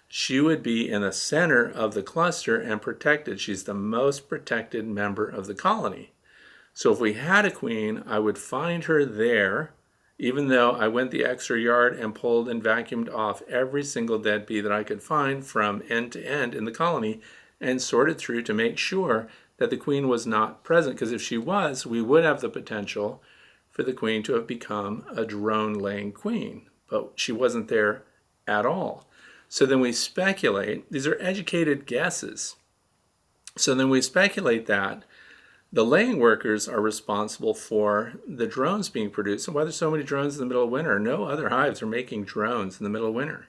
She would be in the center of the cluster and protected. She's the most protected member of the colony. So if we had a queen, I would find her there, even though I went the extra yard and pulled and vacuumed off every single dead bee that I could find from end to end in the colony and sorted through to make sure that the queen was not present. Because if she was, we would have the potential for the queen to have become a drone-laying queen, but she wasn't there at all. So then we speculate, these are educated guesses, so then we speculate that the laying workers are responsible for the drones being produced. And why there's so many drones in the middle of winter? No other hives are making drones in the middle of winter.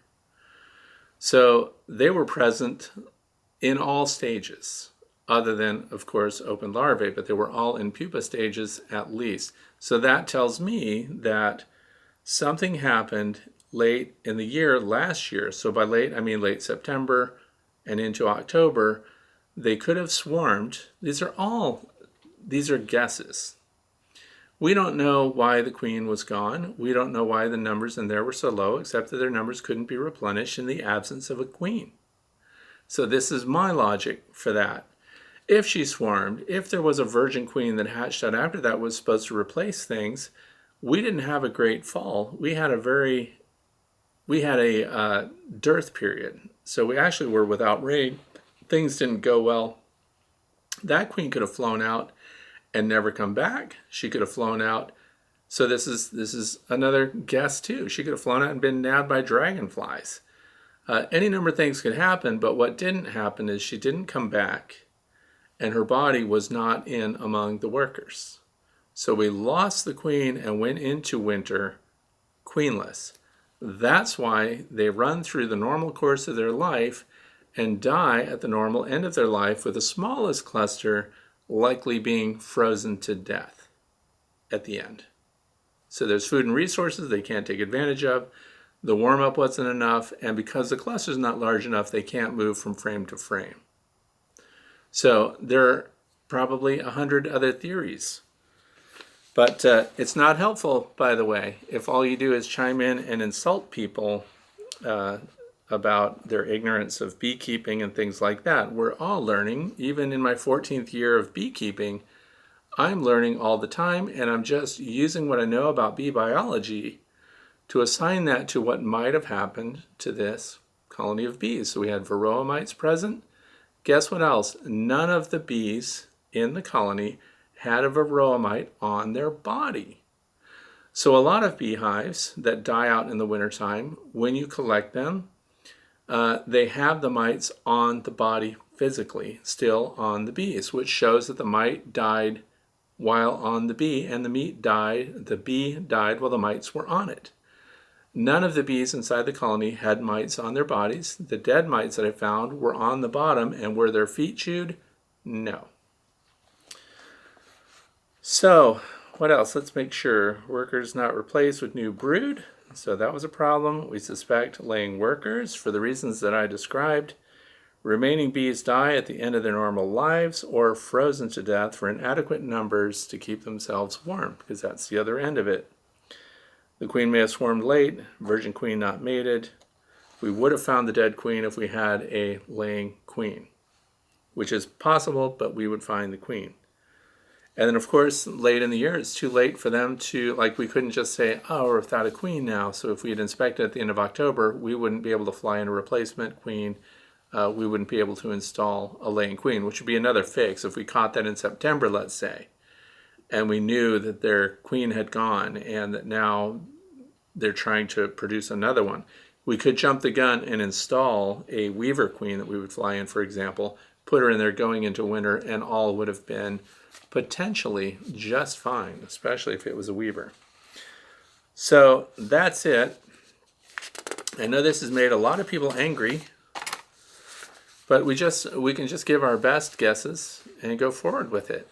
So they were present in all stages, other than, of course, open larvae, but they were all in pupa stages at least. So that tells me that something happened late in the year last year. So by late, I mean late September and into October, they could have swarmed. These are guesses. We don't know why the queen was gone. We don't know why the numbers in there were so low, except that their numbers couldn't be replenished in the absence of a queen. So this is my logic for that. If she swarmed, if there was a virgin queen that hatched out after that was supposed to replace things, we didn't have a great fall. We had a dearth period. So we actually were without rain. Things didn't go well. That queen could have flown out and never come back. She could have flown out. So this is another guess too. She could have flown out and been nabbed by dragonflies. Any number of things could happen, but what didn't happen is she didn't come back and her body was not in among the workers. So we lost the queen and went into winter queenless. That's why they run through the normal course of their life and die at the normal end of their life, with the smallest cluster likely being frozen to death at the end. So there's food and resources they can't take advantage of. The warm-up wasn't enough, and because the cluster's not large enough, they can't move from frame to frame. So there are probably 100 other theories. But it's not helpful, by the way, if all you do is chime in and insult people about their ignorance of beekeeping and things like that. We're all learning. Even in my 14th year of beekeeping, I'm learning all the time, and I'm just using what I know about bee biology to assign that to what might have happened to this colony of bees. So we had varroa mites present. Guess what else? None of the bees in the colony had a varroa mite on their body. So a lot of beehives that die out in the wintertime, when you collect them, they have the mites on the body physically, still on the bees, which shows that the mite died while on the bee, and the bee died while the mites were on it. None of the bees inside the colony had mites on their bodies. The dead mites that I found were on the bottom, and were their feet chewed? No. So, what else? Let's make sure. Workers not replaced with new brood. So that was a problem. We suspect laying workers for the reasons that I described. Remaining bees die at the end of their normal lives or frozen to death for inadequate numbers to keep themselves warm, because that's the other end of it. The queen may have swarmed late, virgin queen not mated. We would have found the dead queen if we had a laying queen, which is possible, but we would find the queen. And then, of course, late in the year, it's too late for them to, like, we couldn't just say, oh, we're without a queen now. So if we had inspected at the end of October, we wouldn't be able to fly in a replacement queen. We wouldn't be able to install a laying queen, which would be another fix. If we caught that in September, let's say, and we knew that their queen had gone and that now they're trying to produce another one, we could jump the gun and install a weaver queen that we would fly in, for example, put her in there going into winter, and all would have been potentially just fine, especially if it was a weaver. So that's it. I know this has made a lot of people angry, but we can just give our best guesses and go forward with it.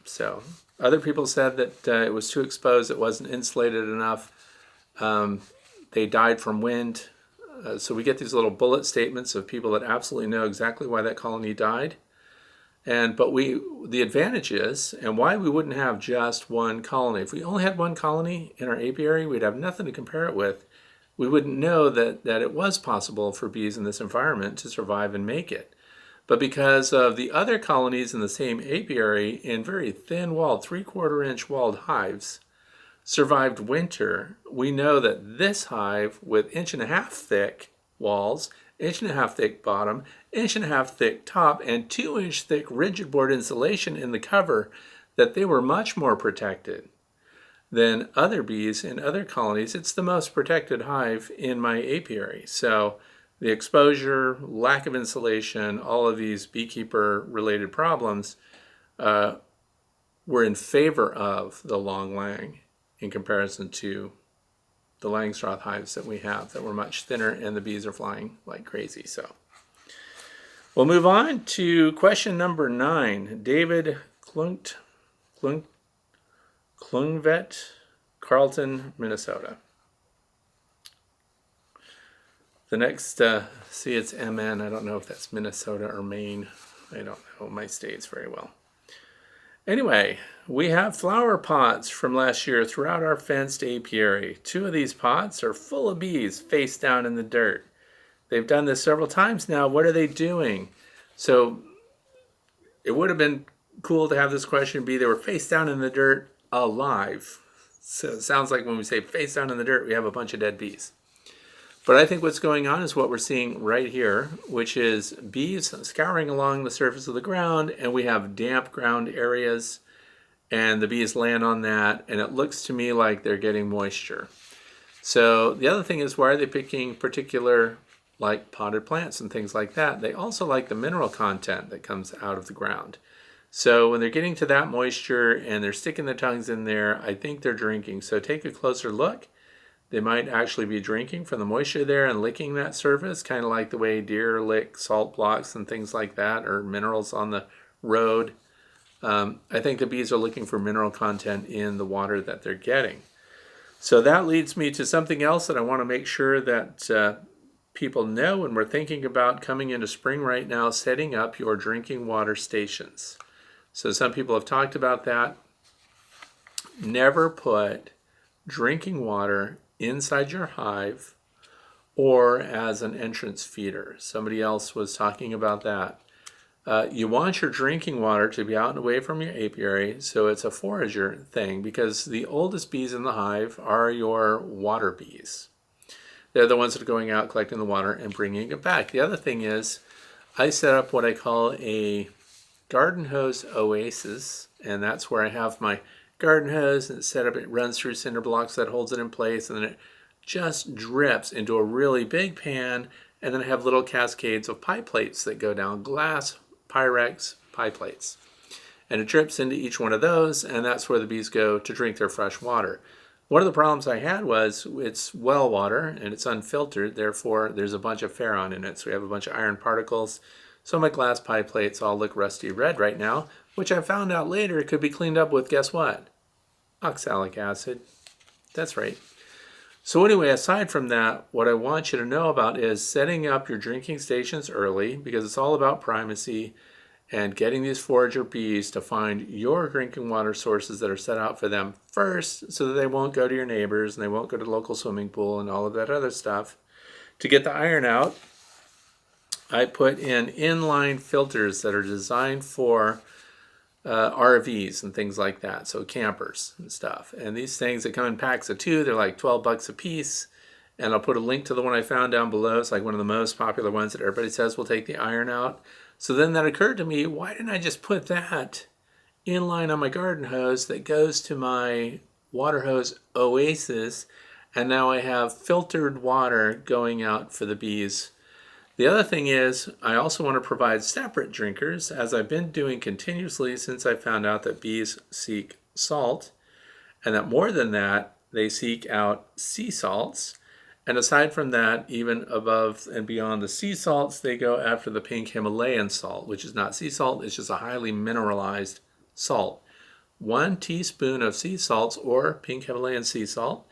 So other people said that it was too exposed, it wasn't insulated enough. They died from wind. So we get these little bullet statements of people that absolutely know exactly why that colony died. But the advantage is, and why we wouldn't have just one colony. If we only had one colony in our apiary, we'd have nothing to compare it with. We wouldn't know that it was possible for bees in this environment to survive and make it. But because of the other colonies in the same apiary in very thin-walled, 3/4-inch walled hives survived winter, we know that this hive with 1.5-inch thick walls, 1.5-inch thick bottom, 1.5-inch thick top, and 2-inch thick rigid board insulation in the cover, that they were much more protected than other bees in other colonies. It's the most protected hive in my apiary. So the exposure, lack of insulation, all of these beekeeper-related problems were in favor of the long lang in comparison to the Langstroth hives that we have that were much thinner, and the bees are flying like crazy. So we'll move on to question number 9. David Klungvet, Carlton, Minnesota. The next, see, it's MN. I don't know if that's Minnesota or Maine. I don't know my states very well. Anyway, we have flower pots from last year throughout our fenced apiary. 2 of these pots are full of bees face down in the dirt. They've done this several times now. What are they doing? So it would have been cool to have this question be, they were face down in the dirt alive. So it sounds like when we say face down in the dirt, we have a bunch of dead bees. But I think what's going on is what we're seeing right here, which is bees scouring along the surface of the ground, and we have damp ground areas, and the bees land on that, and it looks to me like they're getting moisture. So the other thing is, why are they picking particular, like potted plants and things like that? They also like the mineral content that comes out of the ground. So when they're getting to that moisture and they're sticking their tongues in there, I think they're drinking. So take a closer look. They might actually be drinking from the moisture there and licking that surface, kind of like the way deer lick salt blocks and things like that, or minerals on the road. I think the bees are looking for mineral content in the water that they're getting. So that leads me to something else that I want to make sure that people know when we're thinking about coming into spring right now, setting up your drinking water stations. So some people have talked about that. Never put drinking water inside your hive or as an entrance feeder. Somebody else was talking about that. You want your drinking water to be out and away from your apiary, so it's a forager thing, because the oldest bees in the hive are your water bees. They're the ones that are going out collecting the water and bringing it back. The other thing is, I set up what I call a garden hose oasis, and that's where I have my garden hose and set up, it runs through cinder blocks that holds it in place, and then it just drips into a really big pan, and then I have little cascades of pie plates that go down, glass Pyrex pie plates. And it drips into each one of those, and that's where the bees go to drink their fresh water. One of the problems I had was it's well water and it's unfiltered, therefore there's a bunch of ferron in it. So we have a bunch of iron particles. So my glass pie plates all look rusty red right now, which I found out later could be cleaned up with, guess what? Oxalic acid. That's right. So anyway, aside from that, what I want you to know about is setting up your drinking stations early, because it's all about primacy and getting these forager bees to find your drinking water sources that are set out for them first, so that they won't go to your neighbors and they won't go to the local swimming pool and all of that other stuff. To get the iron out, I put in inline filters that are designed for RVs and things like that, so campers and stuff. And these things that come in packs of 2, they're like $12 a piece. And I'll put a link to the one I found down below. It's like one of the most popular ones that everybody says will take the iron out. So then that occurred to me, why didn't I just put that inline on my garden hose that goes to my water hose Oasis, and now I have filtered water going out for the bees. The other thing is, I also want to provide separate drinkers, as I've been doing continuously since I found out that bees seek salt, and that more than that, they seek out sea salts. And aside from that, even above and beyond the sea salts, they go after the pink Himalayan salt, which is not sea salt, it's just a highly mineralized salt. 1 teaspoon of sea salts or pink Himalayan sea salt,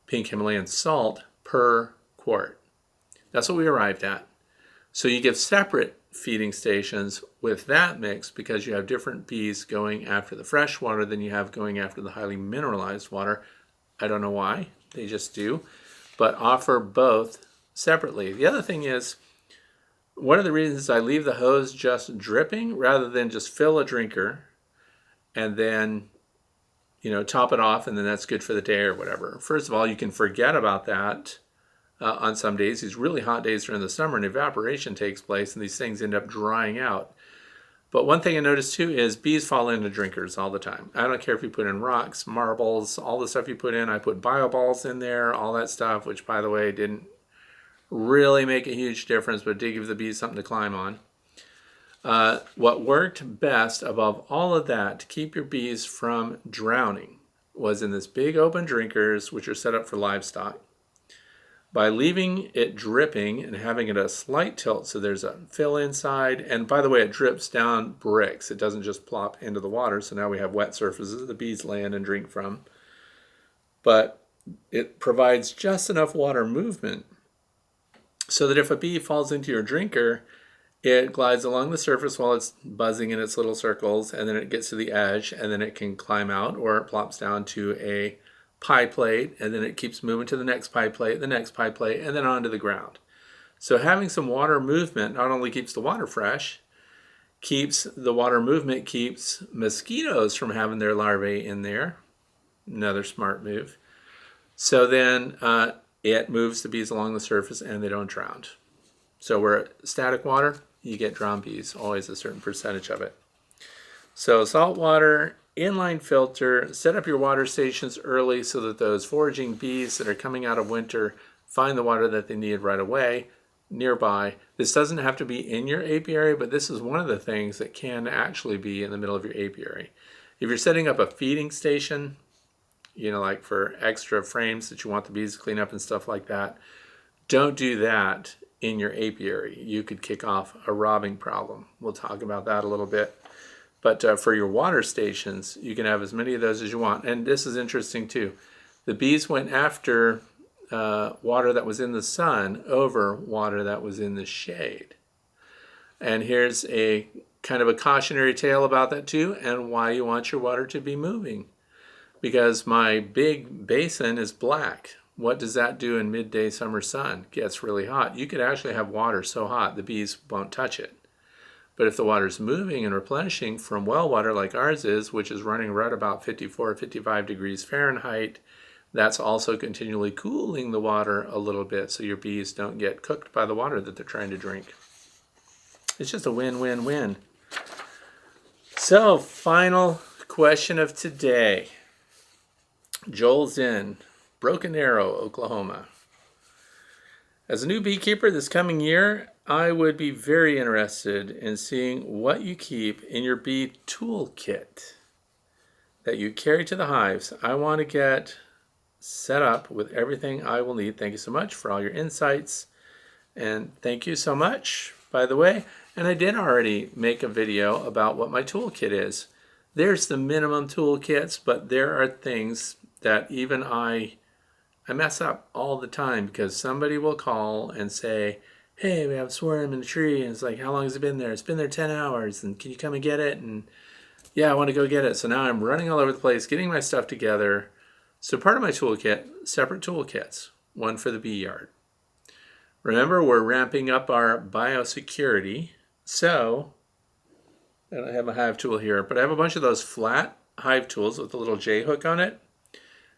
pink Himalayan salt per quart. That's what we arrived at. So you give separate feeding stations with that mix because you have different bees going after the fresh water than you have going after the highly mineralized water. I don't know why, they just do. But offer both separately. The other thing is, one of the reasons I leave the hose just dripping rather than just fill a drinker and then, top it off and then that's good for the day or whatever. First of all, you can forget about that on some days. These really hot days during the summer, and evaporation takes place and these things end up drying out. But one thing I noticed too is bees fall into drinkers all the time. I don't care if you put in rocks, marbles, all the stuff you put in. I put bio balls in there, all that stuff, which by the way didn't really make a huge difference, but it did give the bees something to climb on. What worked best above all of that to keep your bees from drowning was in this big open drinkers, which are set up for livestock. By leaving it dripping and having it a slight tilt so there's a fill inside, and by the way, it drips down bricks. It doesn't just plop into the water, so now we have wet surfaces the bees land and drink from. But it provides just enough water movement so that if a bee falls into your drinker, it glides along the surface while it's buzzing in its little circles, and then it gets to the edge, and then it can climb out, or it plops down to a pie plate, and then it keeps moving to the next pie plate, the next pie plate, and then onto the ground. So having some water movement not only keeps the water fresh, keeps mosquitoes from having their larvae in there. Another smart move. So then it moves the bees along the surface and they don't drown. So where it's static water, you get drowned bees, always a certain percentage of it. So salt water, inline filter, set up your water stations early so that those foraging bees that are coming out of winter find the water that they need right away nearby. This doesn't have to be in your apiary, but this is one of the things that can actually be in the middle of your apiary. If you're setting up a feeding station, like for extra frames that you want the bees to clean up and stuff like that, don't do that in your apiary. You could kick off a robbing problem. We'll talk about that a little bit. But for your water stations, you can have as many of those as you want. And this is interesting too. The bees went after water that was in the sun over water that was in the shade. And here's a kind of a cautionary tale about that too, and why you want your water to be moving. Because my big basin is black. What does that do in midday summer sun? It gets really hot. You could actually have water so hot the bees won't touch it. But if the water's moving and replenishing from well water like ours is, which is running right about 54, 55 degrees Fahrenheit, that's also continually cooling the water a little bit so your bees don't get cooked by the water that they're trying to drink. It's just a win-win-win. So, final Question of today. Joel's in Broken Arrow, Oklahoma. As a new beekeeper this coming year, I would be very interested in seeing what you keep in your bee toolkit that you carry to the hives. I want to get set up with everything I will need. Thank you so much for all your insights. And thank you so much, by the way. And I did already make a video about what my toolkit is. There's the minimum toolkits, but there are things that even I mess up all the time because somebody will call and say, hey, we have a swarm in the tree. And it's like, how long has it been there? It's been there 10 hours. And can you come and get it? And yeah, I want to go get it. So now I'm running all over the place, getting my stuff together. So part of my toolkit, separate toolkits, one for the bee yard. Remember, we're ramping up our biosecurity. So I don't have a hive tool here, but I have a bunch of those flat hive tools with a little J hook on it.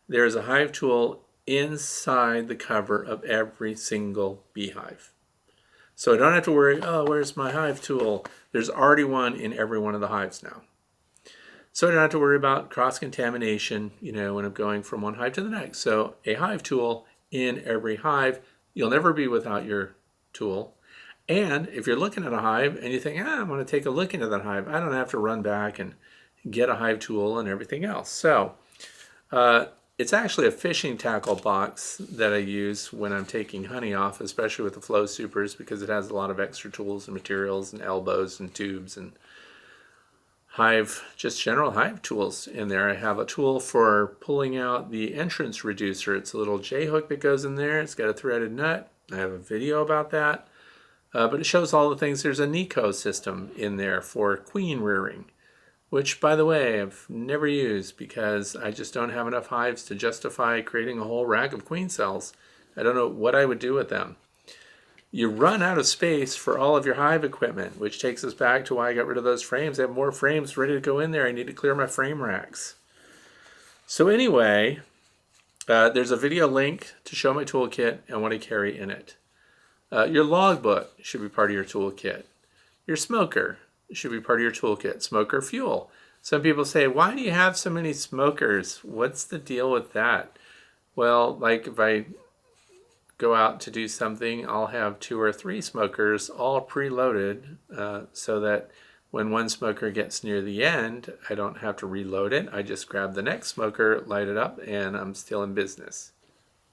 There's a hive tool inside the cover of every single beehive. So I don't have to worry, oh, where's my hive tool? There's already one in every one of the hives now. So I don't have to worry about cross-contamination, when I'm going from one hive to the next. So a hive tool in every hive. You'll never be without your tool. And if you're looking at a hive and you think, I want to take a look into that hive, I don't have to run back and get a hive tool and everything else. So it's actually a fishing tackle box that I use when I'm taking honey off, especially with the Flow Supers, because it has a lot of extra tools and materials and elbows and tubes and just general hive tools in there. I have a tool for pulling out the entrance reducer. It's a little J hook that goes in there. It's got a threaded nut. I have a video about that. But it shows all the things. There's a Nico system in there for queen rearing, which, by the way, I've never used because I just don't have enough hives to justify creating a whole rack of queen cells. I don't know what I would do with them. You run out of space for all of your hive equipment, which takes us back to why I got rid of those frames. I have more frames ready to go in there. I need to clear my frame racks. So anyway, there's a video link to show my toolkit and what I carry in it. Your logbook should be part of your toolkit. Your smoker should be part of your toolkit. Smoker fuel. Some people say, why do you have so many smokers? What's the deal with that? Well, like if I go out to do something, I'll have 2 or 3 smokers all preloaded so that when one smoker gets near the end, I don't have to reload it. I just grab the next smoker, light it up, and I'm still in business.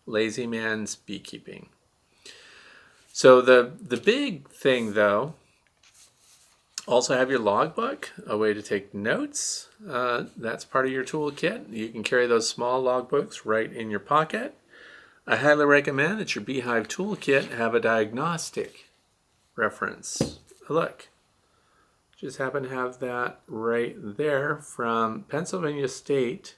Lazy man's beekeeping. So the big thing, though, also have your logbook, a way to take notes. That's part of your toolkit. You can carry those small logbooks right in your pocket. I highly recommend that your beehive toolkit have a diagnostic reference. Look, just happen to have that right there from Pennsylvania State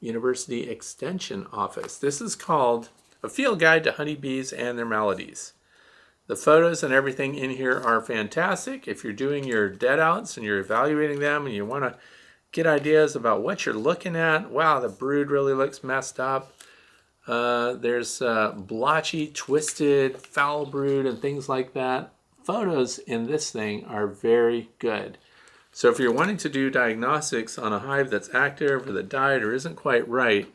University Extension Office. This is called A Field Guide to Honeybees and Their Maladies. The photos and everything in here are fantastic. If you're doing your dead outs and you're evaluating them and you want to get ideas about what you're looking at, wow, the brood really looks messed up. There's blotchy, twisted, foul brood and things like that. Photos in this thing are very good. So if you're wanting to do diagnostics on a hive that's active or that died or isn't quite right,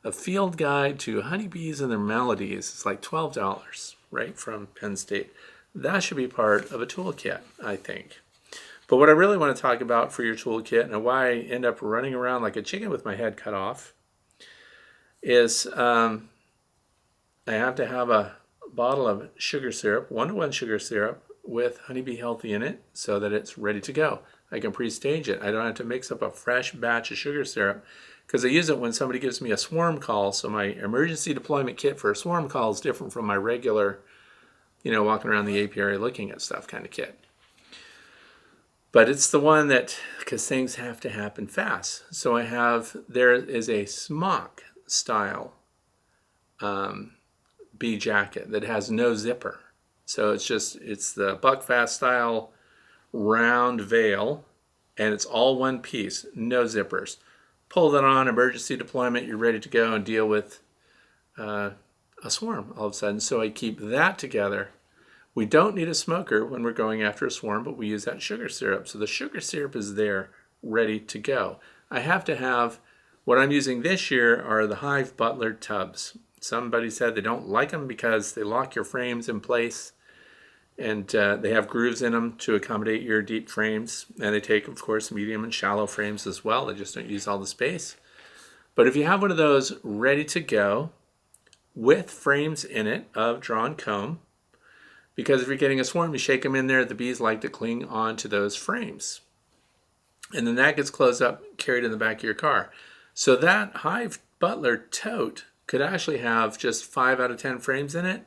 a field guide to honeybees and their maladies is like $12, right, from Penn State. That should be part of a toolkit, I think. But what I really want to talk about for your toolkit and why I end up running around like a chicken with my head cut off is I have to have a bottle of sugar syrup, 1-to-1 sugar syrup with Honeybee Healthy in it so that it's ready to go. I can pre-stage it. I don't have to mix up a fresh batch of sugar syrup because I use it when somebody gives me a swarm call. So my emergency deployment kit for a swarm call is different from my regular, walking around the apiary looking at stuff kind of kit. But it's the one that, because things have to happen fast. So there is a smock style bee jacket that has no zipper. So it's the Buckfast style round veil, and it's all one piece, no zippers. Pull that on, emergency deployment, you're ready to go and deal with a swarm all of a sudden. So I keep that together. We don't need a smoker when we're going after a swarm, but we use that sugar syrup. So the sugar syrup is there, ready to go. I have to have, what I'm using this year are the Hive Butler tubs. Somebody said they don't like them because they lock your frames in place, and they have grooves in them to accommodate your deep frames. And they take, of course, medium and shallow frames as well. They just don't use all the space. But if you have one of those ready to go with frames in it of drawn comb, because if you're getting a swarm, you shake them in there, the bees like to cling on to those frames. And then that gets closed up, carried in the back of your car. So that Hive Butler tote could actually have just 5 out of 10 frames in it.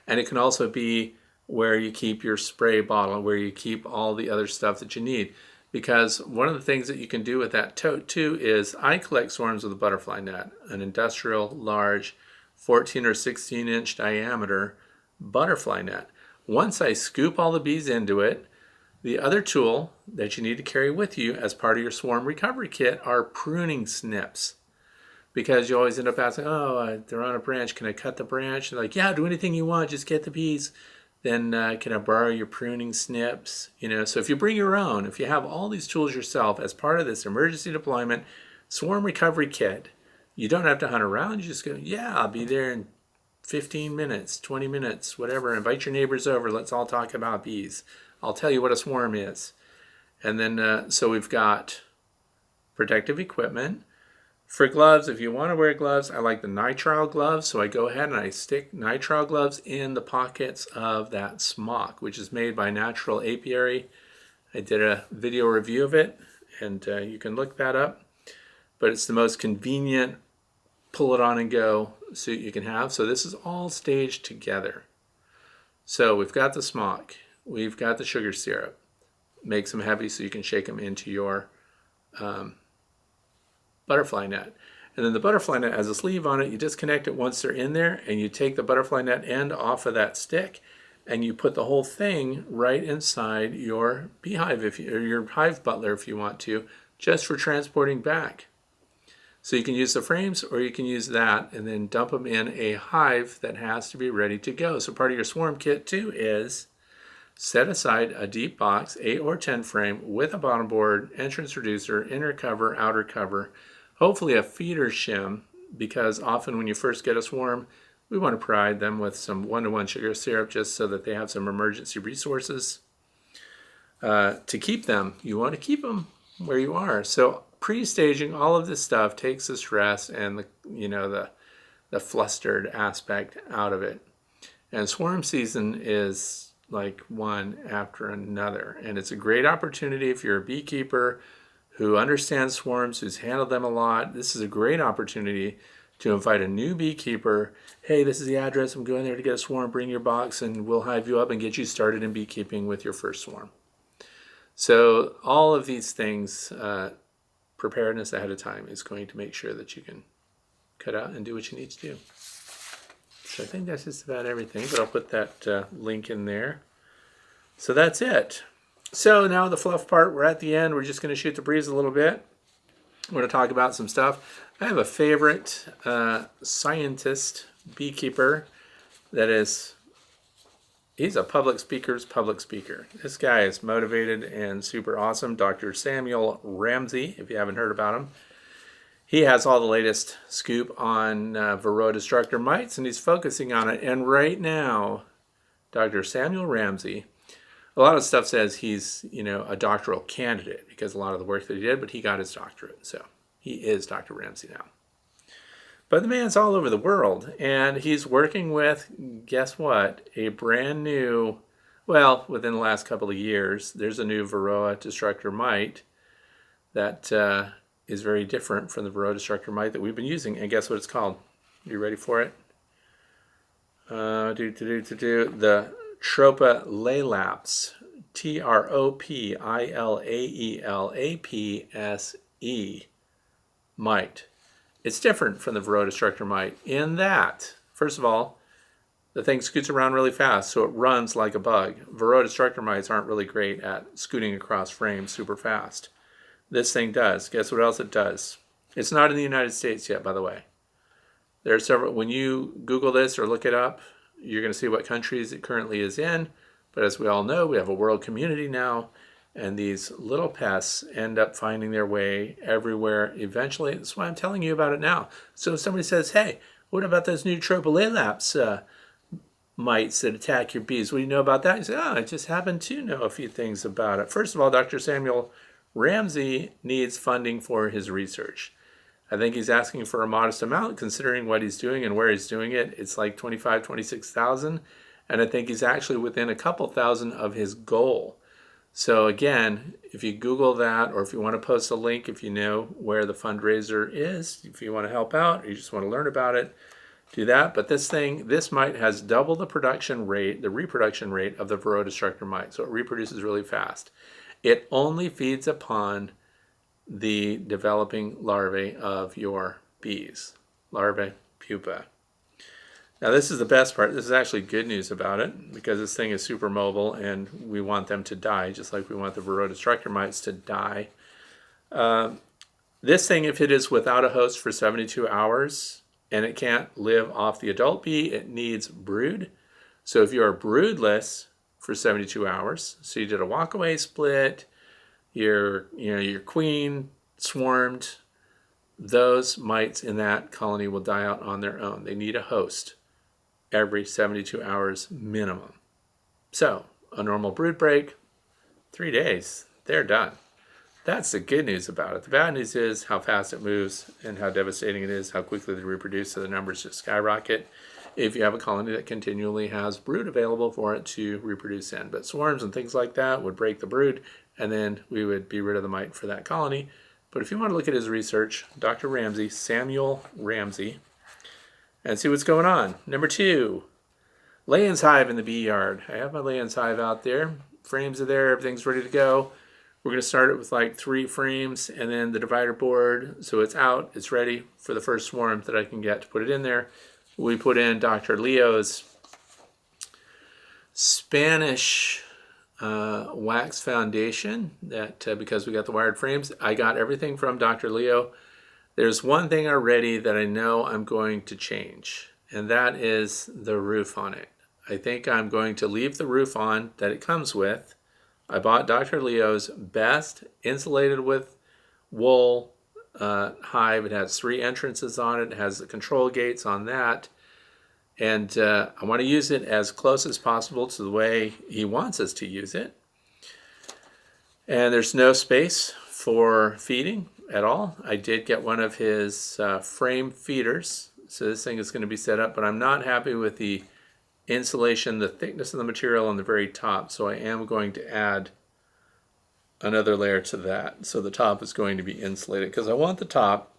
And it can also be where you keep your spray bottle, where you keep all the other stuff that you need. Because one of the things that you can do with that tote too is I collect swarms with a butterfly net, an industrial large 14 or 16 inch diameter butterfly net. Once I scoop all the bees into it, the other tool that you need to carry with you as part of your swarm recovery kit are pruning snips. Because you always end up asking, oh, they're on a branch, can I cut the branch? They're like, yeah, do anything you want, just get the bees. Then can I borrow your pruning snips? So if you bring your own, if you have all these tools yourself as part of this emergency deployment swarm recovery kit, you don't have to hunt around. You just go, yeah, I'll be there in 15 minutes, 20 minutes, whatever. Invite your neighbors over. Let's all talk about bees. I'll tell you what a swarm is. And then, so we've got protective equipment. For gloves, if you want to wear gloves, I like the nitrile gloves. So I go ahead and I stick nitrile gloves in the pockets of that smock, which is made by Natural Apiary. I did a video review of it, and you can look that up. But it's the most convenient pull it on and go suit you can have. So this is all staged together. So we've got the smock. We've got the sugar syrup. Makes them heavy so you can shake them into your butterfly net. And then the butterfly net has a sleeve on it. You disconnect it once they're in there, and you take the butterfly net end off of that stick, and you put the whole thing right inside your beehive, or your Hive Butler if you want to, just for transporting back. So you can use the frames, or you can use that and then dump them in a hive that has to be ready to go. So part of your swarm kit too is set aside a deep box, 8 or 10 frame with a bottom board, entrance reducer, inner cover, outer cover, hopefully a feeder shim, because often when you first get a swarm, we want to provide them with some 1-to-1 sugar syrup just so that they have some emergency resources to keep them. You want to keep them where you are. So pre-staging all of this stuff takes the stress and the flustered aspect out of it. And swarm season is like one after another. And it's a great opportunity if you're a beekeeper who understands swarms, who's handled them a lot. This is a great opportunity to invite a new beekeeper. Hey, this is the address. I'm going there to get a swarm. Bring your box and we'll hive you up and get you started in beekeeping with your first swarm. So all of these things, preparedness ahead of time is going to make sure that you can cut out and do what you need to do. So I think that's just about everything, but I'll put that link in there. So that's it. So now the fluff part, we're at the end. We're just going to shoot the breeze a little bit. We're going to talk about some stuff. I have a favorite scientist, beekeeper, he's a public speaker's public speaker. This guy is motivated and super awesome. Dr. Samuel Ramsey, if you haven't heard about him. He has all the latest scoop on Varroa destructor mites, and he's focusing on it. And right now, Dr. Samuel Ramsey, a lot of stuff says he's, a doctoral candidate because a lot of the work that he did, but he got his doctorate. So he is Dr. Ramsey now. But the man's all over the world, and he's working with, guess what, a brand new, within the last couple of years, there's a new Varroa destructor mite that is very different from the Varroa destructor mite that we've been using. And guess what it's called? You ready for it? The Tropalaelaps, Tropalaelapse mite. It's different from the Varroa destructor mite in that, first of all, the thing scoots around really fast, so it runs like a bug. Varroa destructor mites aren't really great at scooting across frames super fast. This thing does. Guess what else it does? It's not in the United States yet, by the way. There are several. When you Google this or look it up, you're going to see what countries it currently is in. But as we all know, we have a world community now, And these little pests end up finding their way everywhere eventually. That's why I'm telling you about it now. So if somebody says, hey, what about those new Tropolaelaps mites that attack your bees? What do you know about that? You say, oh, I just happen to know a few things about it. First of all, Dr. Samuel Ramsey needs funding for his research. I think he's asking for a modest amount considering what he's doing and where he's doing it. It's like 25, 26,000. And I think he's actually within a couple thousand of his goal. So again, if you Google that, or if you want to post a link, if you know where the fundraiser is, if you want to help out, or you just want to learn about it, do that. But this mite has double the production rate, the reproduction rate of the Varroa destructor mite. So it reproduces really fast. It only feeds upon the developing larvae of your bees, larvae, pupa. Now this is the best part. This is actually good news about it because this thing is super mobile and we want them to die just like we want the Varroa destructor mites to die. This thing, if it is without a host for 72 hours and it can't live off the adult bee, it needs brood. So if you are broodless for 72 hours, so you did a walkaway split, your queen swarmed, those mites in that colony will die out on their own. They need a host every 72 hours minimum. So a normal brood break, 3 days, they're done. That's the good news about it. The bad news is how fast it moves and how devastating it is, how quickly they reproduce, so the numbers just skyrocket if you have a colony that continually has brood available for it to reproduce in. But swarms and things like that would break the brood, and then we would be rid of the mite for that colony. But if you want to look at his research, Dr. Ramsey, Samuel Ramsey, and see what's going on. Number 2, lay-ins hive in the bee yard. I have my lay-ins hive out there. Frames are there. Everything's ready to go. We're going to start it with like 3 frames and then the divider board. So it's out. It's ready for the first swarm that I can get to put it in there. We put in Dr. Leo's Spanish wax foundation that because we got the wired frames. I got everything from Dr. Leo. There's one thing already that I know I'm going to change, and that is the roof on it. I think I'm going to leave the roof on that it comes with. I bought Dr. Leo's best insulated with wool hive. It has 3 entrances on it. It has the control gates on that. And I want to use it as close as possible to the way he wants us to use it. And there's no space for feeding at all. I did get one of his frame feeders, so this thing is going to be set up, but I'm not happy with the insulation, the thickness of the material on the very top, so I am going to add another layer to that. So the top is going to be insulated because I want the top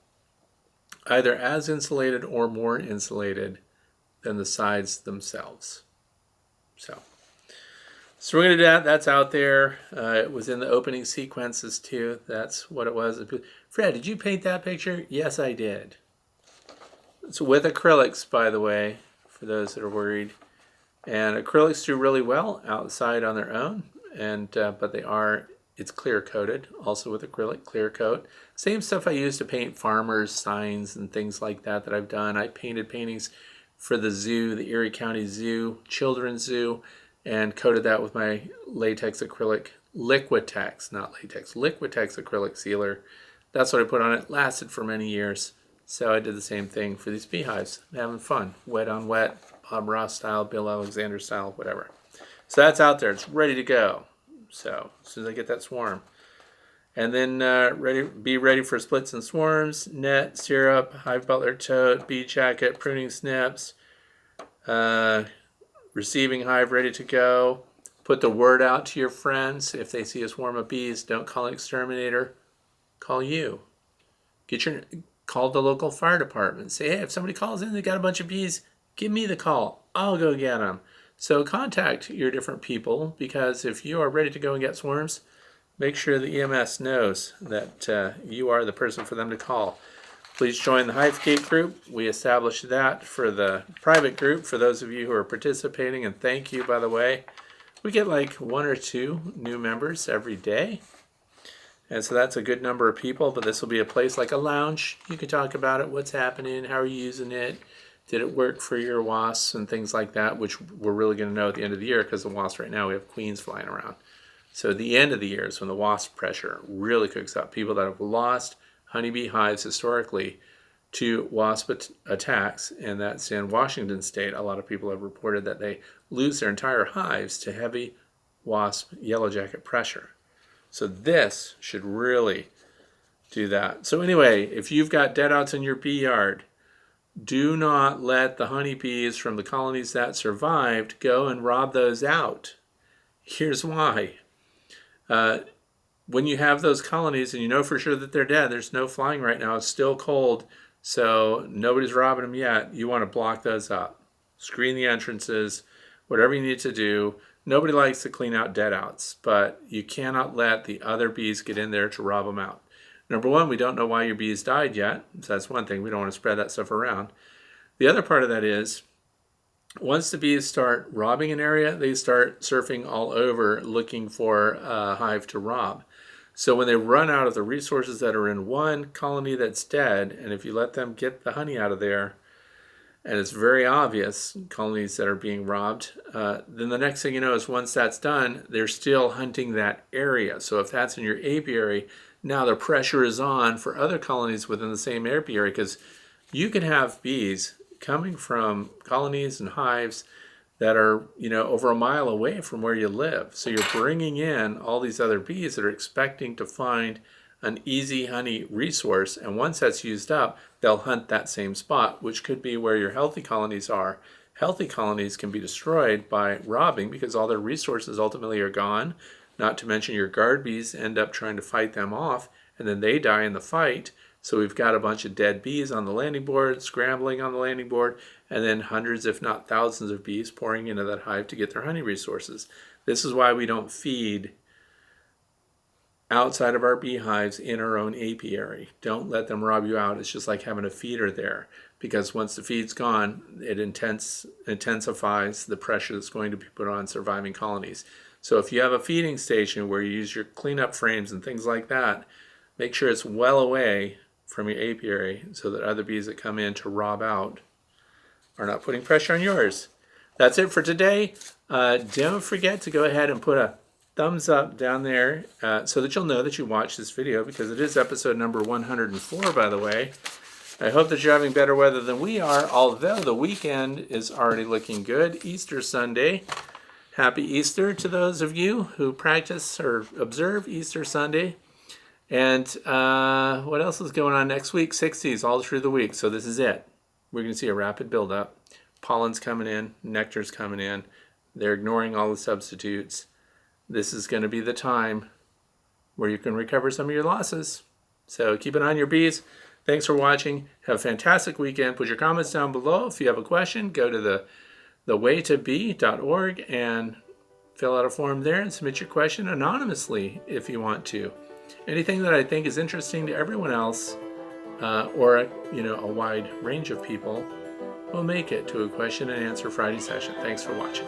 either as insulated or more insulated than the sides themselves. So we're going to do that. That's out there. It was in the opening sequences too. That's what it was. Fred, did you paint that picture? Yes, I did. It's with acrylics, by the way, for those that are worried. And acrylics do really well outside on their own, and but it's clear coated, also with acrylic clear coat. Same stuff I use to paint farmers' signs and things like that I've done. I painted paintings for the zoo, the Erie County Zoo, Children's Zoo, and coated that with my latex acrylic, Liquitex, not latex, Liquitex acrylic sealer. That's what I put on it. Lasted for many years. So I did the same thing for these beehives. I'm having fun. Wet on wet, Bob Ross style, Bill Alexander style, whatever. So that's out there. It's ready to go. So as soon as I get that swarm. And then be ready for splits and swarms, net, syrup, hive butler tote, bee jacket, pruning snips, receiving hive ready to go. Put the word out to your friends. If they see a swarm of bees, don't call an exterminator. Call you. Call the local fire department. Say, hey, if somebody calls in, they got a bunch of bees, give me the call. I'll go get them. So contact your different people, because if you are ready to go and get swarms, make sure the EMS knows that you are the person for them to call. Please join the HiveGate group. We established that for the private group for those of you who are participating, and thank you, by the way. We get like 1 or 2 new members every day. And so that's a good number of people, but this will be a place like a lounge. You can talk about it, what's happening, how are you using it, did it work for your wasps and things like that, which we're really going to know at the end of the year because the wasps right now, we have queens flying around. So the end of the year is when the wasp pressure really cooks up. People that have lost honeybee hives historically to wasp attacks, and that's in Washington state. A lot of people have reported that they lose their entire hives to heavy wasp yellow jacket pressure. So this should really do that. So anyway, if you've got deadouts in your bee yard, do not let the honeybees from the colonies that survived go and rob those out. Here's why. When you have those colonies and you know for sure that they're dead, there's no flying right now, it's still cold, so nobody's robbing them yet, you want to block those up. Screen the entrances, whatever you need to do. Nobody likes to clean out deadouts, but you cannot let the other bees get in there to rob them out. Number one, we don't know why your bees died yet, so that's one thing. We don't want to spread that stuff around. The other part of that is, once the bees start robbing an area, they start surfing all over looking for a hive to rob. So when they run out of the resources that are in one colony that's dead, and if you let them get the honey out of there, and it's very obvious colonies that are being robbed, then the next thing you know is once that's done, they're still hunting that area. So if that's in your apiary, now the pressure is on for other colonies within the same apiary, because you can have bees coming from colonies and hives that are, over a mile away from where you live. So you're bringing in all these other bees that are expecting to find an easy honey resource, and once that's used up, they'll hunt that same spot, which could be where your healthy colonies are. Healthy colonies can be destroyed by robbing because all their resources ultimately are gone, not to mention your guard bees end up trying to fight them off, and then they die in the fight. So we've got a bunch of dead bees on the landing board, scrambling on the landing board, and then hundreds, if not thousands of bees pouring into that hive to get their honey resources. This is why we don't feed outside of our beehives in our own apiary. Don't let them rob you out. It's just like having a feeder there, because once the feed's gone, it intensifies the pressure that's going to be put on surviving colonies. So if you have a feeding station where you use your cleanup frames and things like that, make sure it's well away from your apiary so that other bees that come in to rob out are not putting pressure on yours. That's it for today. Don't forget to go ahead and put a thumbs up down there so that you'll know that you watched this video, because it is episode number 104, by the way. I hope that you're having better weather than we are, although the weekend is already looking good. Easter Sunday. Happy Easter to those of you who practice or observe Easter Sunday. And what else is going on next week? 60s all through the week. So this is it. We're going to see a rapid buildup. Pollen's coming in. Nectar's coming in. They're ignoring all the substitutes. This is going to be the time where you can recover some of your losses. So keep an eye on your bees. Thanks for watching. Have a fantastic weekend. Put your comments down below. If you have a question, go to thewaytobee.org and fill out a form there and submit your question anonymously if you want to. Anything that I think is interesting to everyone else, or a wide range of people, will make it to a question and answer Friday session. Thanks for watching.